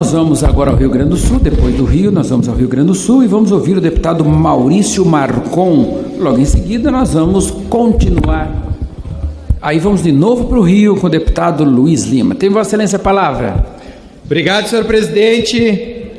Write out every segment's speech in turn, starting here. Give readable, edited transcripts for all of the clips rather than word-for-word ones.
Nós vamos agora ao Rio Grande do Sul, depois do Rio nós vamos ao Rio Grande do Sul e vamos ouvir o deputado Maurício Marcon. Logo em seguida nós vamos continuar. Aí vamos de novo para o Rio com o deputado Luiz Lima. Tem Vossa Excelência a palavra. Obrigado, senhor presidente.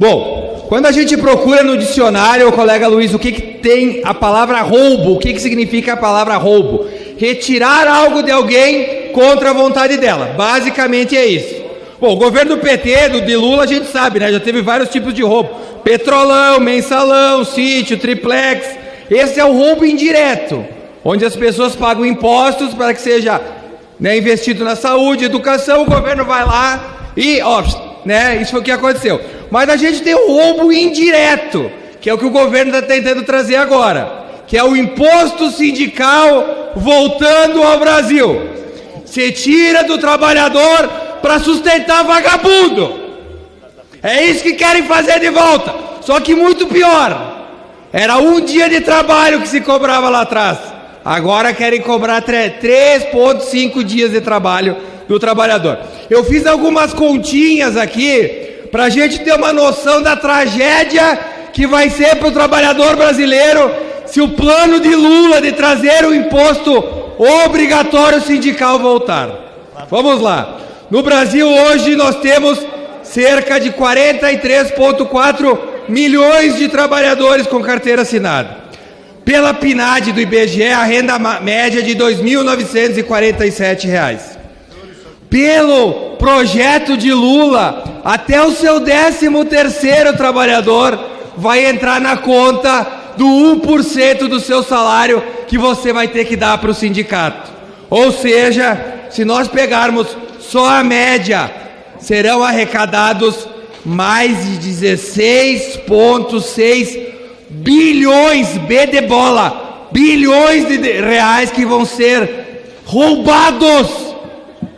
Bom, quando a gente procura no dicionário, colega Luiz, o que tem a palavra roubo, o que significa a palavra roubo? Retirar algo de alguém contra a vontade dela. Basicamente é isso. Bom, o governo do PT, de Lula, a gente sabe, né? Já teve vários tipos de roubo. Petrolão, mensalão, sítio, triplex. Esse é o roubo indireto, onde as pessoas pagam impostos para que seja, né, investido na saúde, educação, o governo vai lá e, né, isso foi o que aconteceu. Mas a gente tem o roubo indireto, que é o que o governo está tentando trazer agora, que é o imposto sindical voltando ao Brasil. Você tira do trabalhador para sustentar vagabundo. É isso que querem fazer de volta, só que muito pior. Era um dia de trabalho que se cobrava lá atrás. Agora querem cobrar 3,5 dias de trabalho do trabalhador. Eu fiz algumas continhas aqui para a gente ter uma noção da tragédia que vai ser para o trabalhador brasileiro se o plano de Lula de trazer o imposto obrigatório sindical voltar. Vamos lá. No Brasil hoje nós temos cerca de 43,4 milhões de trabalhadores com carteira assinada. Pela PNAD do IBGE, a renda média é de R$ 2.947. Pelo projeto de Lula, até o seu 13º trabalhador vai entrar na conta do 1% do seu salário que você vai ter que dar para o sindicato. Ou seja, se nós pegarmos só a média, serão arrecadados mais de 16,6 bilhões, B de bola, bilhões de reais que vão ser roubados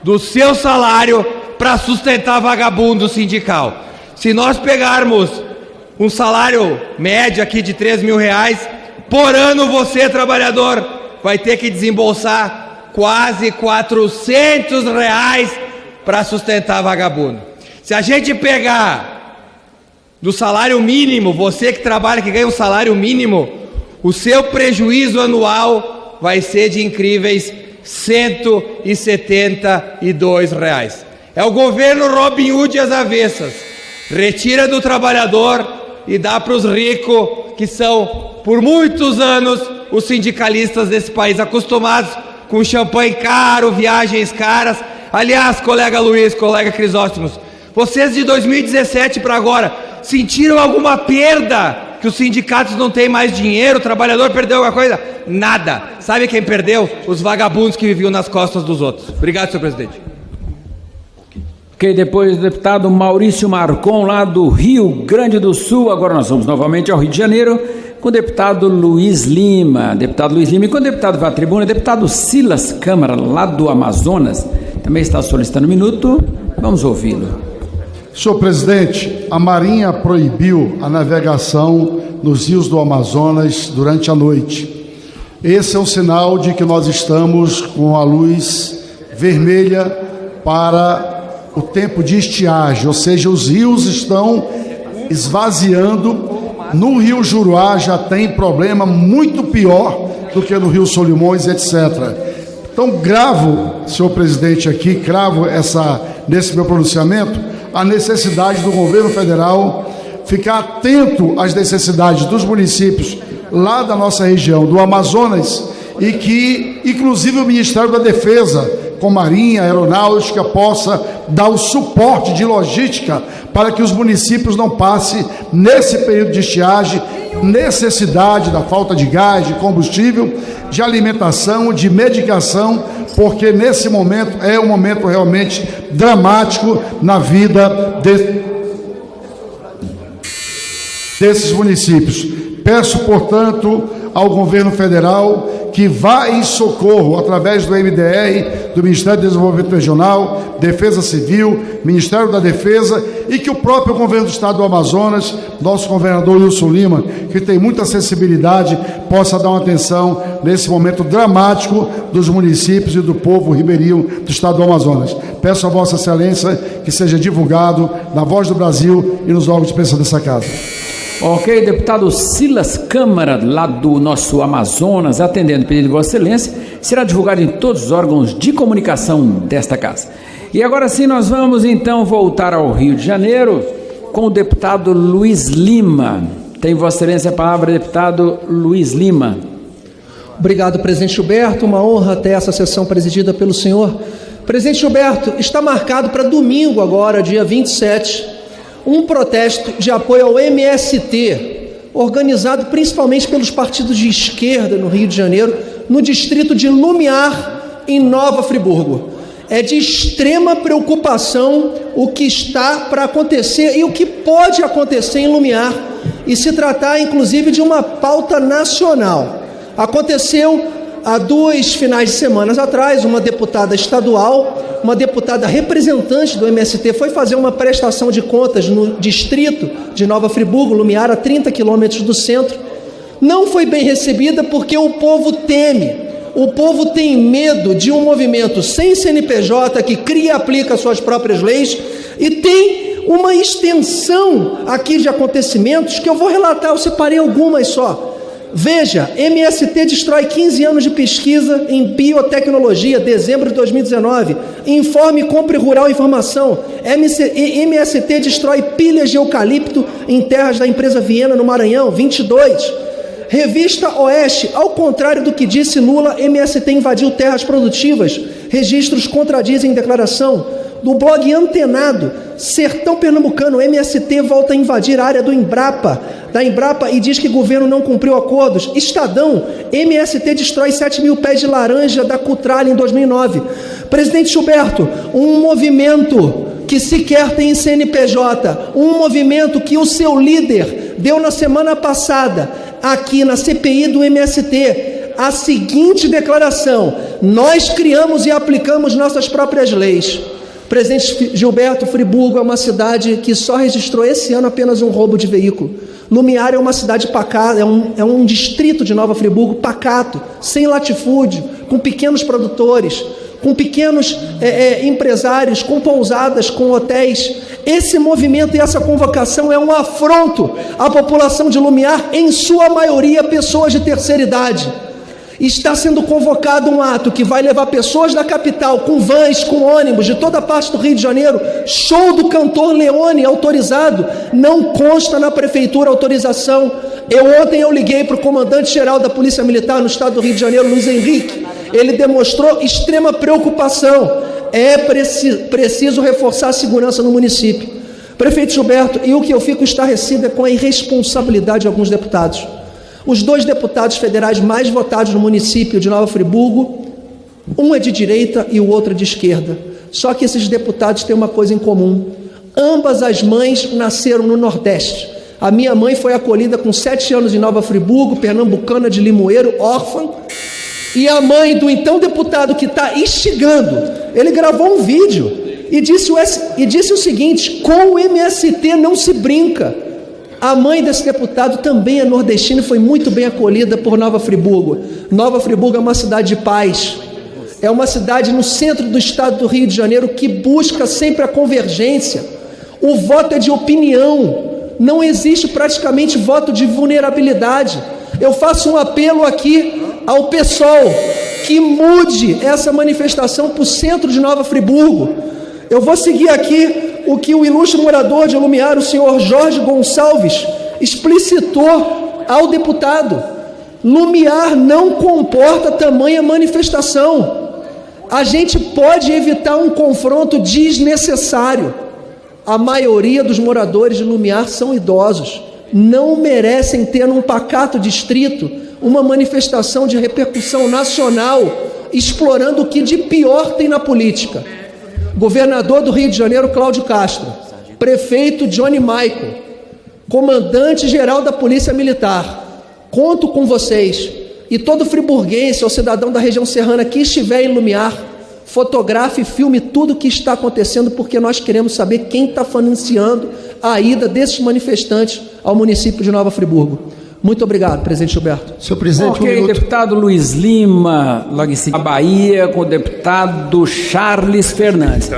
do seu salário para sustentar vagabundo sindical. Se nós pegarmos um salário médio aqui de R$3.000, por ano você, trabalhador, vai ter que desembolsar quase R$400 para sustentar vagabundo. Se a gente pegar do salário mínimo, você que trabalha, que ganha um salário mínimo, o seu prejuízo anual vai ser de incríveis R$172. É o governo Robin Hood às avessas. Retira do trabalhador e dá para os ricos, que são, por muitos anos, os sindicalistas desse país, acostumados com champanhe caro, viagens caras. Aliás, colega Luiz, colega Crisóstomos, vocês de 2017 para agora sentiram alguma perda? Que os sindicatos não têm mais dinheiro, o trabalhador perdeu alguma coisa? Nada. Sabe quem perdeu? Os vagabundos que viviam nas costas dos outros. Obrigado, senhor presidente. Ok, depois o deputado Maurício Marcon, lá do Rio Grande do Sul. Agora nós vamos novamente ao Rio de Janeiro com o deputado Luiz Lima. Deputado Luiz Lima, e quando o deputado vai à tribuna, o deputado Silas Câmara, lá do Amazonas, também está solicitando um minuto. Vamos ouvi-lo. Senhor presidente, a Marinha proibiu a navegação nos rios do Amazonas durante a noite. Esse é um sinal de que nós estamos com a luz vermelha para o tempo de estiagem, ou seja, os rios estão esvaziando. No Rio Juruá já tem problema muito pior do que no Rio Solimões, etc. Então, cravo, senhor presidente, aqui, nesse meu pronunciamento, a necessidade do governo federal ficar atento às necessidades dos municípios lá da nossa região, do Amazonas, e que, inclusive, o Ministério da Defesa, com Marinha, Aeronáutica, possa dar o suporte de logística para que os municípios não passem, nesse período de estiagem, necessidade da falta de gás, de combustível, de alimentação, de medicação, porque nesse momento é um momento realmente dramático na vida desses municípios. Peço, portanto, ao governo federal que vá em socorro através do MDR, do Ministério do Desenvolvimento Regional, Defesa Civil, Ministério da Defesa, e que o próprio governo do estado do Amazonas, nosso governador Wilson Lima, que tem muita sensibilidade, possa dar uma atenção nesse momento dramático dos municípios e do povo ribeirinho do estado do Amazonas. Peço a Vossa Excelência que seja divulgado na Voz do Brasil e nos órgãos de imprensa dessa casa. Ok, deputado Silas Câmara, lá do nosso Amazonas, atendendo o pedido de Vossa Excelência, será divulgado em todos os órgãos de comunicação desta casa. E agora sim, nós vamos então voltar ao Rio de Janeiro com o deputado Luiz Lima. Tem Vossa Excelência a palavra, deputado Luiz Lima. Obrigado, presidente Gilberto. Uma honra ter essa sessão presidida pelo senhor. Presidente Gilberto, está marcado para domingo agora, dia 27, um protesto de apoio ao MST, organizado principalmente pelos partidos de esquerda no Rio de Janeiro, no distrito de Lumiar, em Nova Friburgo. É de extrema preocupação o que está para acontecer e o que pode acontecer em Lumiar, e se tratar inclusive de uma pauta nacional. Aconteceu há 2 finais de semana atrás, uma deputada estadual, uma deputada representante do MST, foi fazer uma prestação de contas no distrito de Nova Friburgo, Lumiar, a 30 quilômetros do centro. Não foi bem recebida porque o povo teme, o povo tem medo de um movimento sem CNPJ que cria e aplica suas próprias leis, e tem uma extensão aqui de acontecimentos que eu vou relatar, eu separei algumas só. Veja, MST destrói 15 anos de pesquisa em biotecnologia, dezembro de 2019. Informe Compre Rural Informação. MST destrói pilhas de eucalipto em terras da empresa Viena, no Maranhão, 22. Revista Oeste, ao contrário do que disse Lula, MST invadiu terras produtivas. Registros contradizem declaração. Do blog Antenado, Sertão Pernambucano, MST volta a invadir a área da Embrapa e diz que o governo não cumpriu acordos. Estadão, MST destrói 7 mil pés de laranja da Cutralha em 2009. Presidente Gilberto, um movimento que sequer tem CNPJ, um movimento que o seu líder deu na semana passada, aqui na CPI do MST, a seguinte declaração: nós criamos e aplicamos nossas próprias leis. Presidente Gilberto, Friburgo é uma cidade que só registrou esse ano apenas um roubo de veículo. Lumiar é uma cidade pacata, é um distrito de Nova Friburgo pacato, sem latifúndio, com pequenos produtores, com pequenos empresários, com pousadas, com hotéis. Esse movimento e essa convocação é um afronto à população de Lumiar, em sua maioria pessoas de terceira idade. Está sendo convocado um ato que vai levar pessoas da capital com vans, com ônibus, de toda a parte do Rio de Janeiro. Show do cantor Leone autorizado. Não consta na prefeitura autorização. Ontem eu liguei para o comandante-geral da Polícia Militar no estado do Rio de Janeiro, Luiz Henrique. Ele demonstrou extrema preocupação. É preciso reforçar a segurança no município. Prefeito Gilberto, e o que eu fico estarrecido é com a irresponsabilidade de alguns deputados. Os 2 deputados federais mais votados no município de Nova Friburgo, um é de direita e o outro é de esquerda. Só que esses deputados têm uma coisa em comum: ambas as mães nasceram no Nordeste. A minha mãe foi acolhida com 7 anos em Nova Friburgo, pernambucana de Limoeiro, órfã. E a mãe do então deputado que está instigando, ele gravou um vídeo e disse o seguinte: com o MST não se brinca. A mãe desse deputado também é nordestina e foi muito bem acolhida por Nova Friburgo. Nova Friburgo é uma cidade de paz. É uma cidade no centro do estado do Rio de Janeiro que busca sempre a convergência. O voto é de opinião. Não existe praticamente voto de vulnerabilidade. Eu faço um apelo aqui ao PSOL que mude essa manifestação para o centro de Nova Friburgo. Eu vou seguir aqui o que o ilustre morador de Lumiar, o senhor Jorge Gonçalves, explicitou ao deputado: Lumiar não comporta tamanha manifestação. A gente pode evitar um confronto desnecessário. A maioria dos moradores de Lumiar são idosos, não merecem ter num pacato distrito uma manifestação de repercussão nacional, explorando o que de pior tem na política. Governador do Rio de Janeiro, Cláudio Castro. Prefeito Johnny Michael. Comandante-geral da Polícia Militar. Conto com vocês. E todo friburguense ou cidadão da região serrana que estiver em Lumiar, fotografe e filme tudo o que está acontecendo, porque nós queremos saber quem está financiando a ida desses manifestantes ao município de Nova Friburgo. Muito obrigado, presidente Gilberto. Senhor presidente, Ok, deputado Luiz Lima, logo em seguida, a Bahia, com o deputado Charles Fernandes.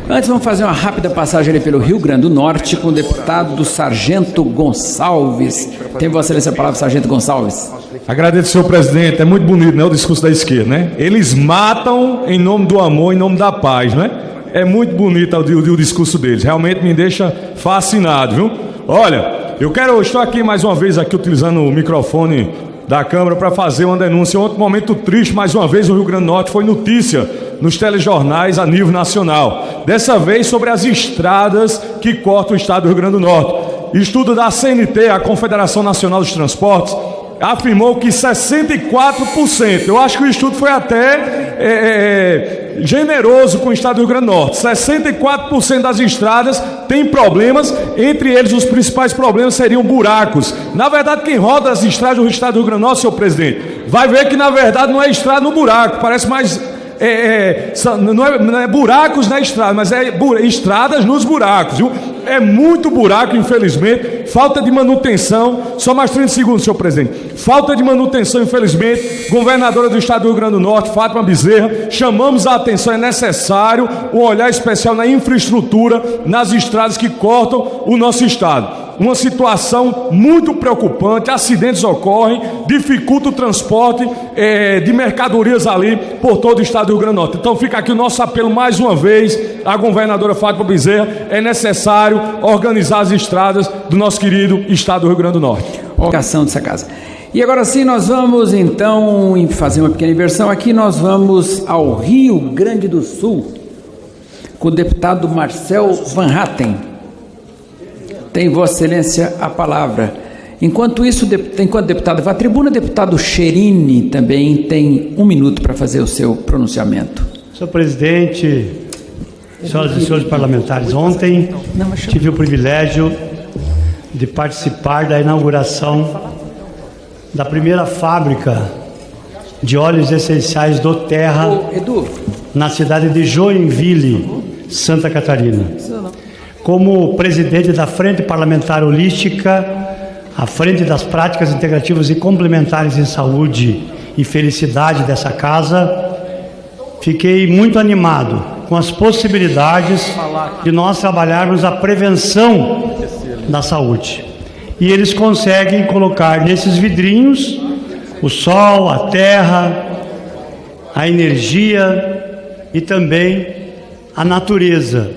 Antes, vamos fazer uma rápida passagem ali pelo Rio Grande do Norte, com o deputado Sargento Gonçalves. Tem Vossa Excelência a palavra, Sargento Gonçalves. Agradeço, senhor presidente. É muito bonito, né, o discurso da esquerda, né? Eles matam em nome do amor, em nome da paz, né? É muito bonito o discurso deles. Realmente me deixa fascinado, viu? Olha, estou aqui mais uma vez aqui utilizando o microfone da Câmara para fazer uma denúncia. Outro momento triste, mais uma vez, o Rio Grande do Norte foi notícia nos telejornais a nível nacional. Dessa vez sobre as estradas que cortam o estado do Rio Grande do Norte. Estudo da CNT, a Confederação Nacional dos Transportes, afirmou que 64%, eu acho que o estudo foi até generoso com o estado do Rio Grande do Norte, 64% das estradas têm problemas, entre eles os principais problemas seriam buracos. Na verdade, quem roda as estradas do estado do Rio Grande do Norte, senhor presidente, vai ver que na verdade não é estrada no buraco, parece mais... não é buracos na estrada, mas estradas nos buracos, viu? É muito buraco, infelizmente, falta de manutenção. Só mais 30 segundos, senhor presidente. Falta de manutenção, infelizmente. Governadora do estado do Rio Grande do Norte, Fátima Bezerra, chamamos a atenção, é necessário um olhar especial na infraestrutura, nas estradas que cortam o nosso estado. Uma situação muito preocupante, acidentes ocorrem, dificulta o transporte de mercadorias ali por todo o estado do Rio Grande do Norte. Então fica aqui o nosso apelo mais uma vez à governadora Fátima Bezerra, é necessário organizar as estradas do nosso querido estado do Rio Grande do Norte. Organização dessa casa. E agora sim, nós vamos então fazer uma pequena inversão aqui, nós vamos ao Rio Grande do Sul, com o deputado Marcel Van Hatten. Tem Vossa Excelência a palavra. Enquanto isso, enquanto deputado vai à tribuna, deputado Cherini também tem 1 minuto para fazer o seu pronunciamento. Senhor presidente, senhoras e senhores parlamentares, ontem tive o privilégio de participar da inauguração da primeira fábrica de óleos essenciais do Terra na cidade de Joinville, Santa Catarina. Como presidente da Frente Parlamentar Holística, à frente das práticas integrativas e complementares em saúde e felicidade dessa casa, fiquei muito animado com as possibilidades de nós trabalharmos a prevenção da saúde. E eles conseguem colocar nesses vidrinhos o sol, a terra, a energia e também a natureza.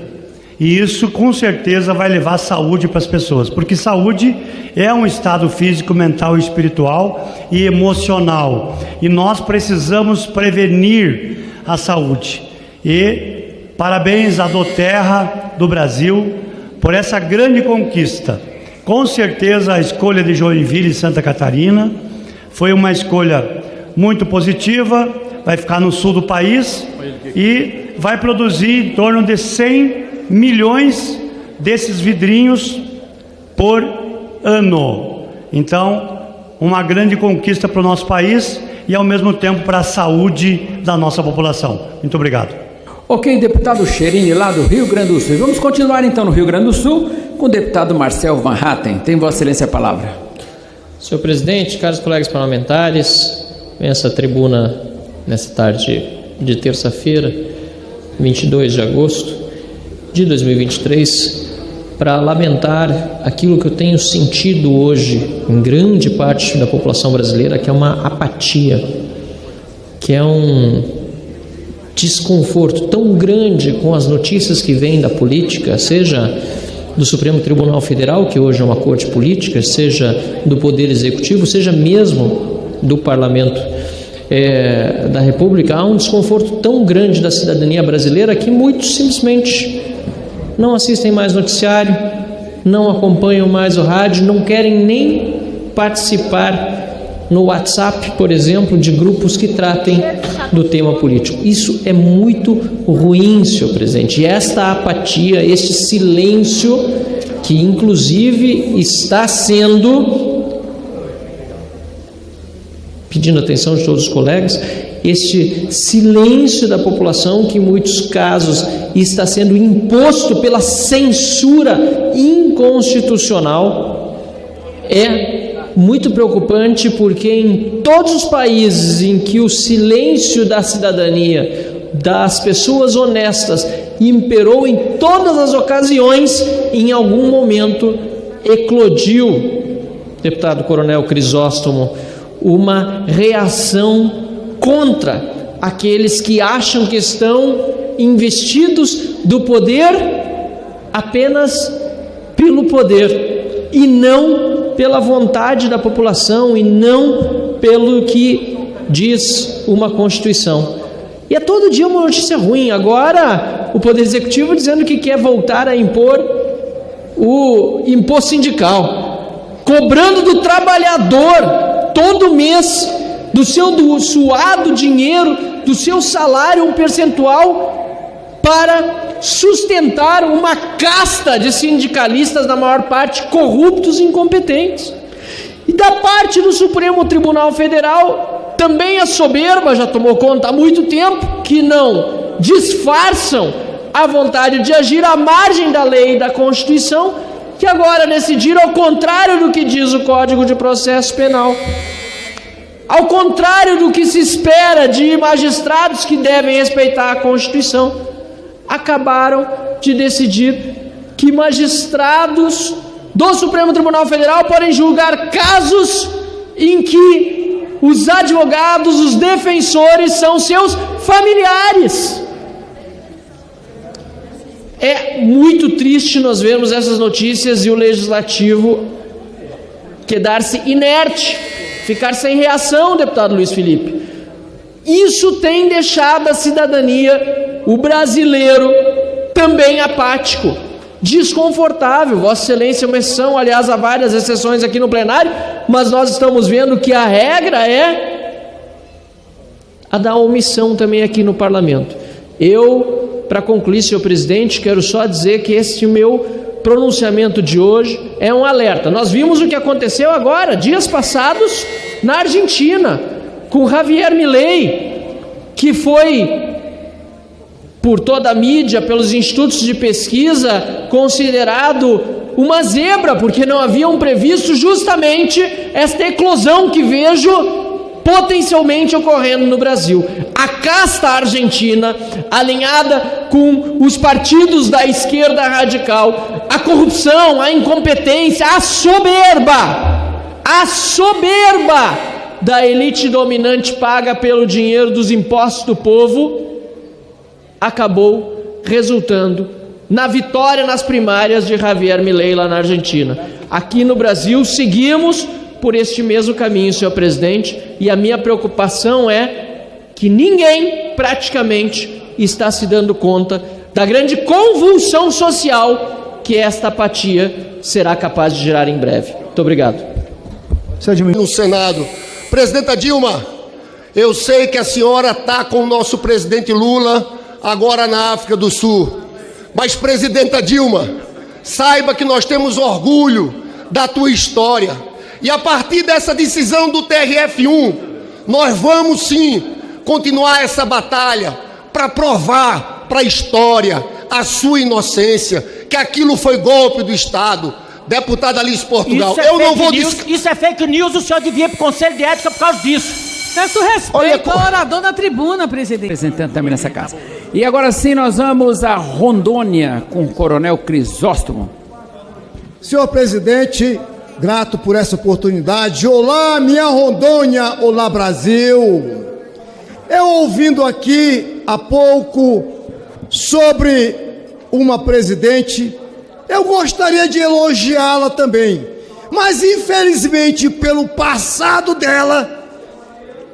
E isso com certeza vai levar saúde para as pessoas, porque saúde é um estado físico, mental, espiritual e emocional, e nós precisamos prevenir a saúde. E parabéns à Doterra do Brasil por essa grande conquista. Com certeza a escolha de Joinville e Santa Catarina foi uma escolha muito positiva, vai ficar no sul do país e vai produzir em torno de 100 milhões desses vidrinhos por ano. Então, uma grande conquista para o nosso país e ao mesmo tempo para a saúde da nossa população. Muito obrigado. Ok, deputado Cherini, lá do Rio Grande do Sul. Vamos continuar então no Rio Grande do Sul com o deputado Marcel Van Hatten. Tem Vossa Excelência a palavra. Senhor presidente, caros colegas parlamentares, essa tribuna nessa tarde de terça-feira, 22 de agosto de 2023, para lamentar aquilo que eu tenho sentido hoje em grande parte da população brasileira, que é uma apatia, que é um desconforto tão grande com as notícias que vêm da política, seja do Supremo Tribunal Federal, que hoje é uma corte política, seja do Poder Executivo, seja mesmo do Parlamento da República. Há um desconforto tão grande da cidadania brasileira que muitos simplesmente não assistem mais noticiário, não acompanham mais o rádio, não querem nem participar no WhatsApp, por exemplo, de grupos que tratem do tema político. Isso é muito ruim, senhor presidente. E esta apatia, este silêncio, que inclusive está sendo pedindo a atenção de todos os colegas, este silêncio da população que em muitos casos está sendo imposto pela censura inconstitucional é muito preocupante, porque em todos os países em que o silêncio da cidadania, das pessoas honestas, imperou em todas as ocasiões, em algum momento eclodiu, deputado Coronel Crisóstomo, uma reação contra aqueles que acham que estão investidos do poder apenas pelo poder e não pela vontade da população e não pelo que diz uma Constituição. E é todo dia uma notícia ruim. Agora o Poder Executivo dizendo que quer voltar a impor o imposto sindical, cobrando do trabalhador todo mês do seu suado dinheiro, do seu salário, um percentual para sustentar uma casta de sindicalistas, na maior parte corruptos e incompetentes. E da parte do Supremo Tribunal Federal, também a soberba já tomou conta há muito tempo, que não disfarçam a vontade de agir à margem da lei e da Constituição, que agora decidiram ao contrário do que diz o Código de Processo Penal, ao contrário do que se espera de magistrados que devem respeitar a Constituição, acabaram de decidir que magistrados do Supremo Tribunal Federal podem julgar casos em que os advogados, os defensores são seus familiares. É muito triste nós vermos essas notícias e o Legislativo quedar-se inerte, ficar sem reação, deputado Luiz Felipe. Isso tem deixado a cidadania, o brasileiro, também apático, desconfortável. Vossa Excelência é uma exceção, aliás, há várias exceções aqui no plenário, mas nós estamos vendo que a regra é a da omissão também aqui no parlamento. Eu, para concluir, senhor presidente, quero só dizer que este meu pronunciamento de hoje é um alerta. Nós vimos o que aconteceu agora, dias passados, na Argentina, com Javier Milei, que foi, por toda a mídia, pelos institutos de pesquisa, considerado uma zebra, porque não haviam previsto justamente esta eclosão que vejo potencialmente ocorrendo no Brasil. A casta argentina, alinhada com os partidos da esquerda radical, a corrupção, a incompetência, a soberba da elite dominante paga pelo dinheiro dos impostos do povo, acabou resultando na vitória nas primárias de Javier Milei lá na Argentina. Aqui no Brasil seguimos por este mesmo caminho, senhor presidente, e a minha preocupação é que ninguém praticamente está se dando conta da grande convulsão social que esta apatia será capaz de gerar em breve. Muito obrigado. No Senado. Presidenta Dilma, eu sei que a senhora está com o nosso presidente Lula agora na África do Sul, mas, presidenta Dilma, saiba que nós temos orgulho da tua história. E a partir dessa decisão do TRF1, nós vamos sim continuar essa batalha para provar para a história a sua inocência, que aquilo foi golpe do Estado. Deputada Alice Portugal, eu não vou... Isso é fake news, o senhor devia ir para o Conselho de Ética por causa disso. Peço respeito ao orador da tribuna, presidente. Representante também nessa casa. E agora sim nós vamos a Rondônia com o Coronel Crisóstomo. Senhor presidente, grato por essa oportunidade. Olá, minha Rondônia, olá, Brasil. Eu ouvindo aqui há pouco sobre uma presidente, eu gostaria de elogiá-la também, mas infelizmente pelo passado dela,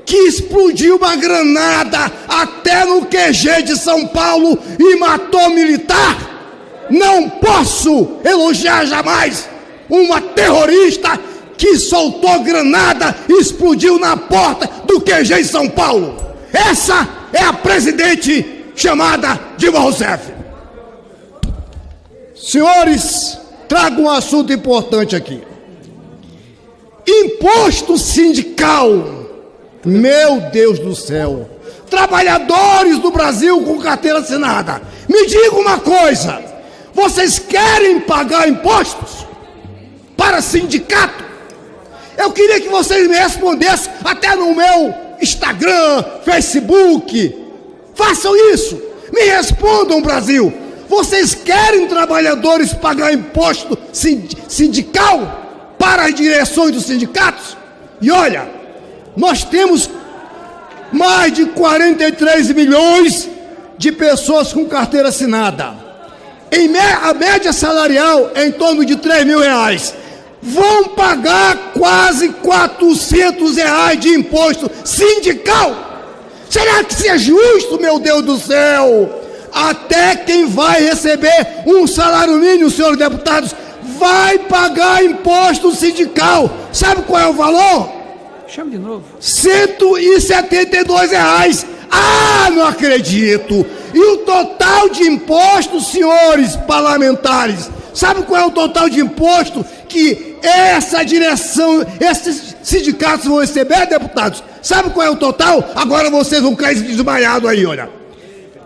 que explodiu uma granada até no QG de São Paulo e matou militar, não posso elogiar jamais uma terrorista que soltou granada e explodiu na porta do QG em São Paulo. Essa é a presidente chamada Dilma Rousseff. Senhores, trago um assunto importante aqui. Imposto sindical Meu Deus do céu. Trabalhadores do Brasil com carteira assinada, me diga uma coisa: vocês querem pagar impostos para sindicato? Eu queria que vocês me respondessem até no meu Instagram, Facebook. Façam isso, me respondam, Brasil. Vocês querem trabalhadores pagar imposto sindical para as direções dos sindicatos? E olha, nós temos mais de 43 milhões de pessoas com carteira assinada. A média salarial é em torno de R$3.000. Vão pagar quase R$400 de imposto sindical. Será que isso é justo, meu Deus do céu? Até quem vai receber um salário mínimo, senhores deputados, vai pagar imposto sindical. Sabe qual é o valor? Chama de novo. R$172. Ah, não acredito. E o total de impostos, senhores parlamentares, sabe qual é o total de imposto que essa direção, esses sindicatos vão receber, deputados? Sabe qual é o total? Agora vocês vão cair desmaiados aí, olha.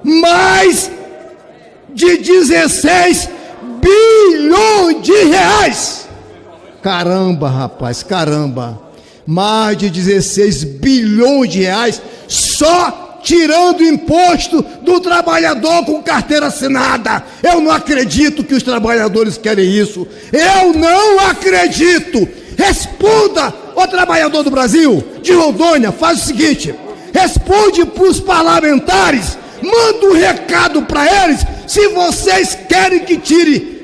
Mais de 16 bilhões de reais. Caramba, rapaz, caramba. Mais de 16 bilhões de reais só tirando imposto do trabalhador com carteira assinada. Eu não acredito que os trabalhadores querem isso. Eu não acredito. Responda, ô trabalhador do Brasil, de Rondônia, faz o seguinte: responde para os parlamentares, manda um recado para eles, se vocês querem que tire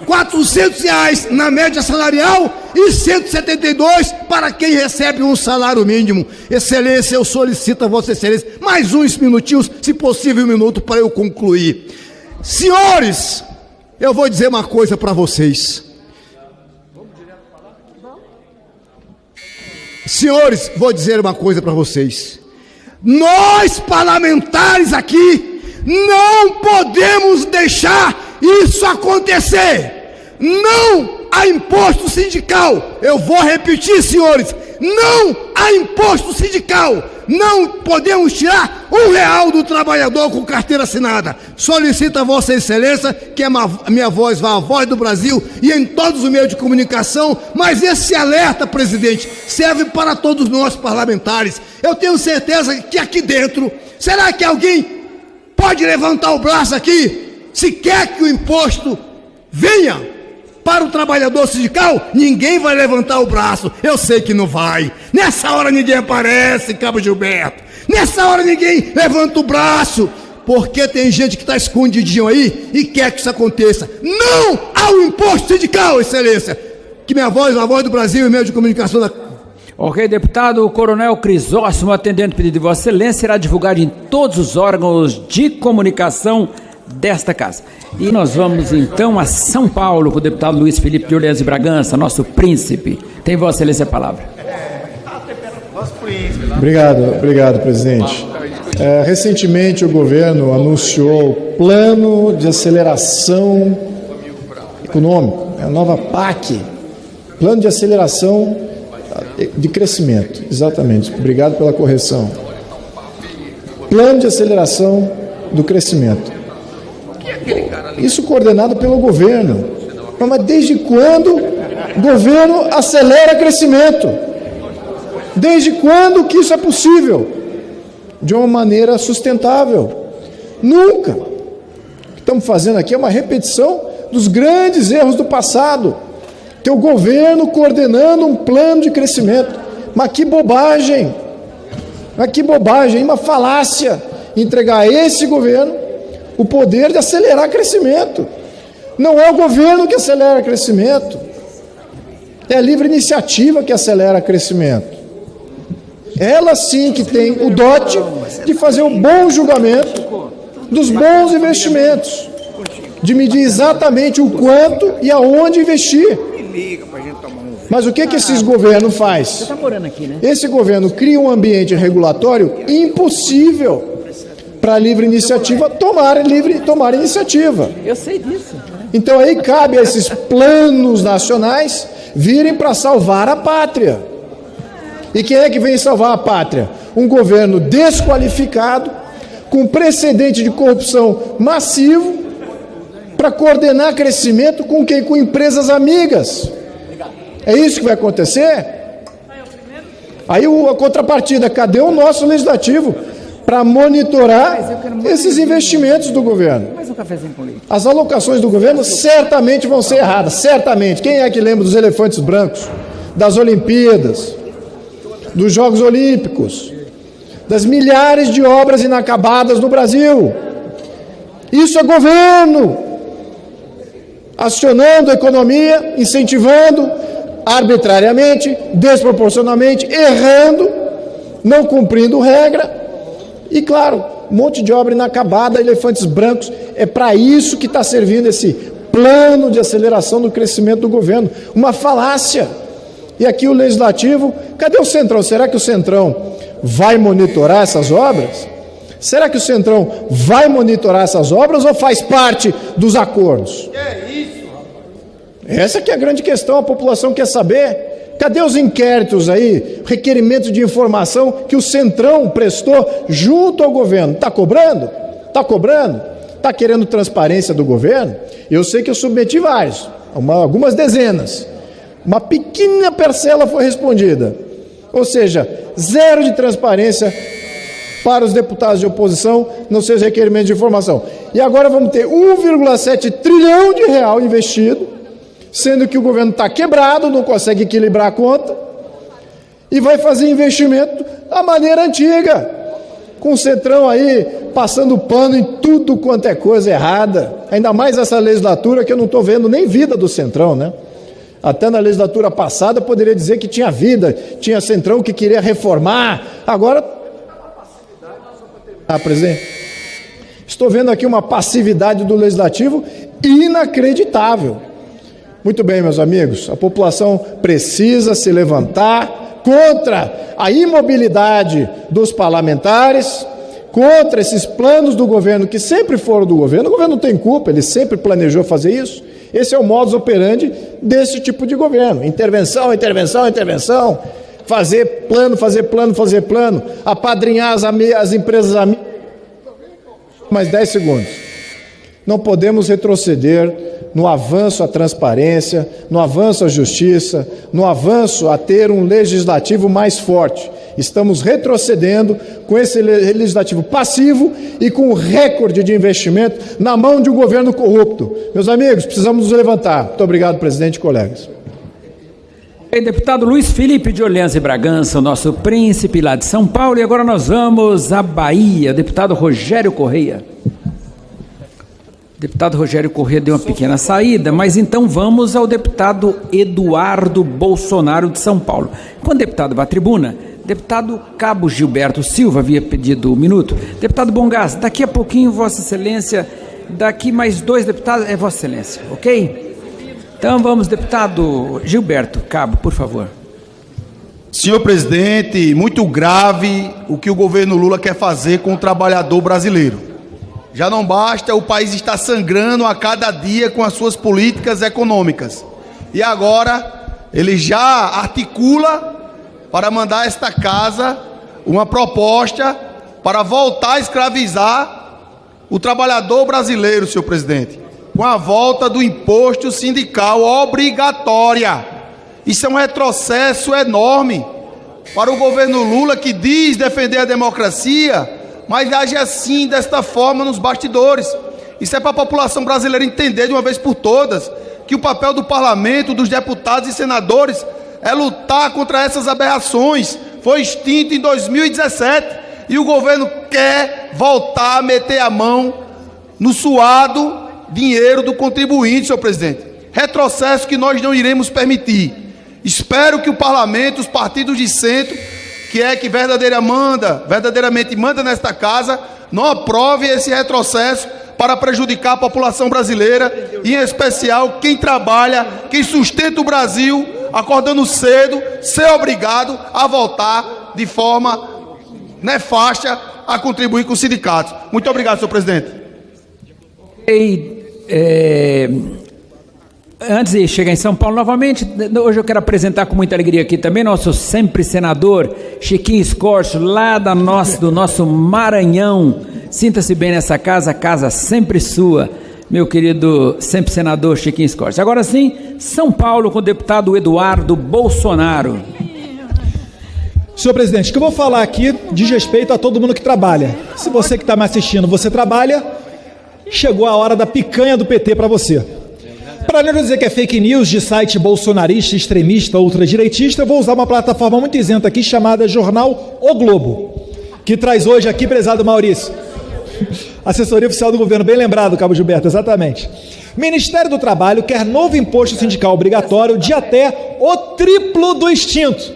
R$400 na média salarial e 172 para quem recebe um salário mínimo. Excelência, eu solicito a Vossa Excelência mais uns minutinhos, se possível 1 minuto, para eu concluir. Senhores, eu vou dizer uma coisa para vocês. Senhores, vou dizer uma coisa para vocês. Nós, parlamentares aqui, não podemos deixar isso acontecer. Não há imposto sindical. Eu vou repetir, senhores: não há imposto sindical. Não podemos tirar R$1 do trabalhador com carteira assinada. Solicito a Vossa Excelência que a minha voz vá à Voz do Brasil e em todos os meios de comunicação. Mas esse alerta, presidente, serve para todos nós parlamentares. Eu tenho certeza que aqui dentro, será que alguém pode levantar o braço aqui se quer que o imposto venha para o trabalhador sindical? Ninguém vai levantar o braço. Eu sei que não vai. Nessa hora ninguém aparece, Cabo Gilberto. Nessa hora ninguém levanta o braço, porque tem gente que está escondidinho aí e quer que isso aconteça. Não ao imposto sindical, Excelência. Que minha voz, a Voz do Brasil e meio de comunicação da... Ok, deputado, o Coronel Crisóstomo, atendendo o pedido de Vossa Excelência, será divulgado em todos os órgãos de comunicação desta casa. E nós vamos então a São Paulo com o deputado Luiz Felipe de Orleans e Bragança, nosso príncipe. Tem Vossa Excelência a palavra. Obrigado, presidente. Recentemente o governo anunciou o plano de aceleração econômico, a nova PAC, plano de aceleração de crescimento, exatamente. Obrigado pela correção. Plano de aceleração do crescimento. Isso coordenado pelo governo. Mas desde quando o governo acelera crescimento? Desde quando que isso é possível? De uma maneira sustentável? Nunca. O que estamos fazendo aqui é uma repetição dos grandes erros do passado. Ter o governo coordenando um plano de crescimento. Mas que bobagem! Mas que bobagem, uma falácia entregar a esse governo o poder de acelerar crescimento. Não é o governo que acelera crescimento, é a livre iniciativa que acelera crescimento. Ela sim que tem o dote de fazer um bom julgamento dos bons investimentos, de medir exatamente o quanto e aonde investir. Mas o que esses governos fazem? Esse governo cria um ambiente regulatório impossível para a livre iniciativa tomar iniciativa. Eu sei disso. Então aí cabe a esses planos nacionais virem para salvar a pátria. E quem é que vem salvar a pátria? um governo desqualificado, com precedente de corrupção massivo, para coordenar crescimento com quem? Com empresas amigas. É isso que vai acontecer? Aí a contrapartida, cadê o nosso legislativo para monitorar esses investimentos do governo? As alocações do governo certamente vão ser erradas, certamente. Quem é que lembra dos elefantes brancos, das Olimpíadas, dos Jogos Olímpicos, das milhares de obras inacabadas no Brasil? Isso é governo, acionando a economia, incentivando arbitrariamente, desproporcionalmente, errando, não cumprindo regra. E claro, um monte de obra inacabada, elefantes brancos. É para isso que está servindo esse plano de aceleração do crescimento do governo. Uma falácia. E aqui o Legislativo, cadê o Centrão? Será que o Centrão vai monitorar essas obras? Será que o Centrão vai monitorar essas obras ou faz parte dos acordos? Essa que é a grande questão, a população quer saber. Cadê os inquéritos aí, requerimentos de informação que o Centrão prestou junto ao governo? Está cobrando? Está cobrando? Está querendo transparência do governo? Eu sei que eu submeti vários, algumas dezenas. Uma pequena parcela foi respondida. Ou seja, zero de transparência para os deputados de oposição nos seus requerimentos de informação. E agora vamos ter 1,7 trilhão de real investido, sendo que o governo está quebrado, não consegue equilibrar a conta, e vai fazer investimento da maneira antiga, com o Centrão aí passando pano em tudo quanto é coisa errada, ainda mais essa legislatura que eu não estou vendo nem vida do Centrão, né? Até na legislatura passada eu poderia dizer que tinha vida, tinha Centrão que queria reformar, agora... presidente, estou vendo aqui uma passividade do Legislativo inacreditável. Muito bem, meus amigos, a população precisa se levantar contra a imobilidade dos parlamentares, contra esses planos do governo que sempre foram do governo. O governo não tem culpa, ele sempre planejou fazer isso. Esse é o modus operandi desse tipo de governo. Intervenção, intervenção, intervenção. Fazer plano, fazer plano, fazer plano. Apadrinhar as empresas amigas. Mais 10 segundos. Não podemos retroceder no avanço à transparência, no avanço à justiça, no avanço a ter um legislativo mais forte. Estamos retrocedendo com esse legislativo passivo e com um recorde de investimento na mão de um governo corrupto. Meus amigos, precisamos nos levantar. Muito obrigado, presidente e colegas. Deputado Luiz Felipe de Orleans e Bragança, o nosso príncipe lá de São Paulo. E agora nós vamos à Bahia. Deputado Rogério Correia. Deputado Rogério Correia deu uma pequena saída, mas então vamos ao deputado Eduardo Bolsonaro de São Paulo. Quando o deputado vai à tribuna, deputado Cabo Gilberto Silva havia pedido um minuto. Deputado Bongás, daqui a pouquinho, Vossa Excelência, daqui mais 2 deputados, é Vossa Excelência, ok? Então vamos, deputado Gilberto Cabo, por favor. Senhor presidente, muito grave o que o governo Lula quer fazer com o trabalhador brasileiro. Já não basta, o país está sangrando a cada dia com as suas políticas econômicas. E agora ele já articula para mandar a esta casa uma proposta para voltar a escravizar o trabalhador brasileiro, senhor presidente, com a volta do imposto sindical obrigatória. Isso é um retrocesso enorme para o governo Lula, que diz defender a democracia, mas age assim, desta forma, nos bastidores. Isso é para a população brasileira entender de uma vez por todas que o papel do parlamento, dos deputados e senadores é lutar contra essas aberrações. Foi extinto em 2017 e o governo quer voltar a meter a mão no suado dinheiro do contribuinte, senhor presidente. Retrocesso que nós não iremos permitir. Espero que o parlamento, os partidos de centro, que é que verdadeiramente manda nesta casa, não aprove esse retrocesso para prejudicar a população brasileira, e em especial quem trabalha, quem sustenta o Brasil, acordando cedo, ser obrigado a voltar de forma nefasta a contribuir com os sindicatos. Muito obrigado, senhor presidente. Antes de chegar em São Paulo novamente, hoje eu quero apresentar com muita alegria aqui também nosso sempre senador Chiquinho Escorcho, lá do nosso Maranhão. Sinta-se bem nessa casa, casa sempre sua, meu querido sempre senador Chiquinho Escorcho. Agora sim, São Paulo com o deputado Eduardo Bolsonaro. Senhor presidente, o que eu vou falar aqui diz respeito a todo mundo que trabalha. Se você que está me assistindo, você trabalha, chegou a hora da picanha do PT para você. Para não dizer que é fake news de site bolsonarista, extremista, ultradireitista, eu vou usar uma plataforma muito isenta aqui chamada Jornal O Globo, que traz hoje aqui, prezado Maurício, assessoria oficial do governo, bem lembrado, Cabo Gilberto, exatamente. Ministério do Trabalho quer novo imposto sindical obrigatório de até o triplo do extinto.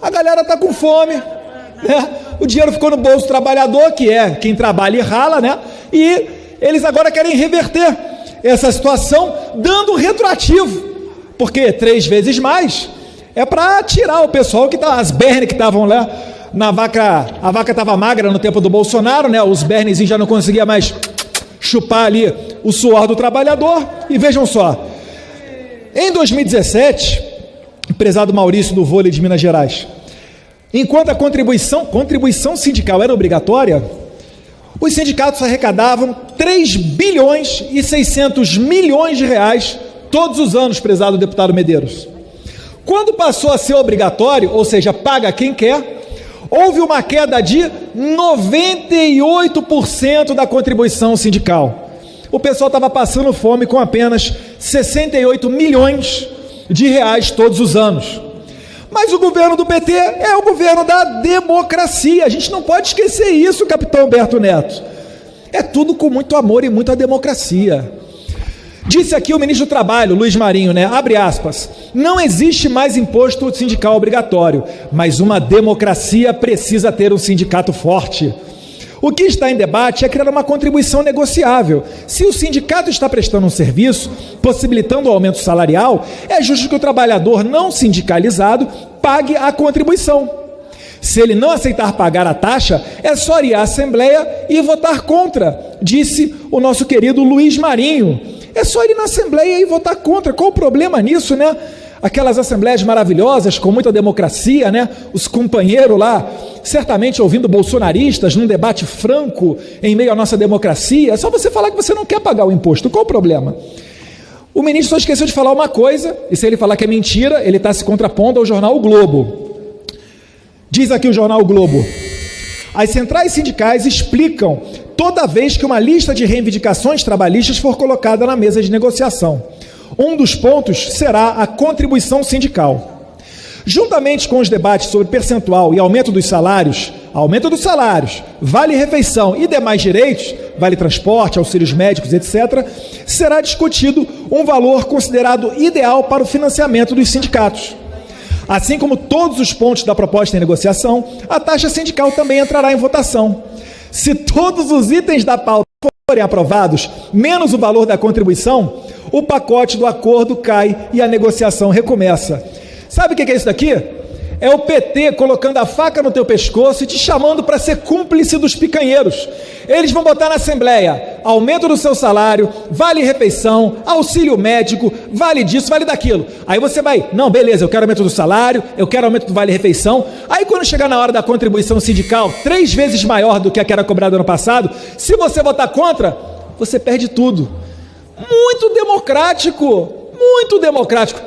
A galera tá com fome, né? O dinheiro ficou no bolso do trabalhador, que é quem trabalha e rala, né? E eles agora querem reverter essa situação dando retroativo, porque 3 vezes mais é para tirar o pessoal que tá, as bernes que estavam lá na vaca, a vaca estava magra no tempo do Bolsonaro, né? Os bernezinhos já não conseguiam mais chupar ali o suor do trabalhador. E vejam só, em 2017, prezado Maurício do vôlei de Minas Gerais, enquanto a contribuição sindical era obrigatória, os sindicatos arrecadavam 3 bilhões e 600 milhões de reais todos os anos, prezado deputado Medeiros. Quando passou a ser obrigatório, ou seja, paga quem quer, houve uma queda de 98% da contribuição sindical. O pessoal estava passando fome com apenas 68 milhões de reais todos os anos. Mas o governo do PT é o governo da democracia. A gente não pode esquecer isso, capitão Humberto Neto. É tudo com muito amor e muita democracia. Disse aqui o ministro do Trabalho, Luiz Marinho, né? Abre aspas. Não existe mais imposto sindical obrigatório, mas uma democracia precisa ter um sindicato forte. O que está em debate é criar uma contribuição negociável. Se o sindicato está prestando um serviço, possibilitando o aumento salarial, é justo que o trabalhador não sindicalizado pague a contribuição. Se ele não aceitar pagar a taxa, é só ir à Assembleia e votar contra, disse o nosso querido Luiz Marinho. É só ir na Assembleia e votar contra. Qual o problema nisso, né? Aquelas assembleias maravilhosas, com muita democracia, né? Os companheiros lá, certamente ouvindo bolsonaristas, num debate franco, em meio à nossa democracia. É só você falar que você não quer pagar o imposto. Qual o problema? O ministro só esqueceu de falar uma coisa, e se ele falar que é mentira, ele está se contrapondo ao jornal O Globo. Diz aqui o jornal O Globo: as centrais sindicais explicam toda vez que uma lista de reivindicações trabalhistas for colocada na mesa de negociação. Um dos pontos será a contribuição sindical. Juntamente com os debates sobre percentual e aumento dos salários, vale-refeição e demais direitos, vale-transporte, auxílios médicos, etc., será discutido um valor considerado ideal para o financiamento dos sindicatos. Assim como todos os pontos da proposta em negociação, a taxa sindical também entrará em votação. Se todos os itens da pauta forem aprovados, menos o valor da contribuição, o pacote do acordo cai e a negociação recomeça. Sabe o que é isso daqui? É o PT colocando a faca no teu pescoço e te chamando para ser cúmplice dos picanheiros. Eles vão botar na Assembleia aumento do seu salário, vale-refeição, auxílio médico, vale disso, vale daquilo. Aí você vai, não, beleza, eu quero aumento do salário, eu quero aumento do vale-refeição. Aí quando chegar na hora da contribuição sindical, 3 vezes maior do que a que era cobrada ano passado, se você votar contra, você perde tudo. Muito democrático, muito democrático.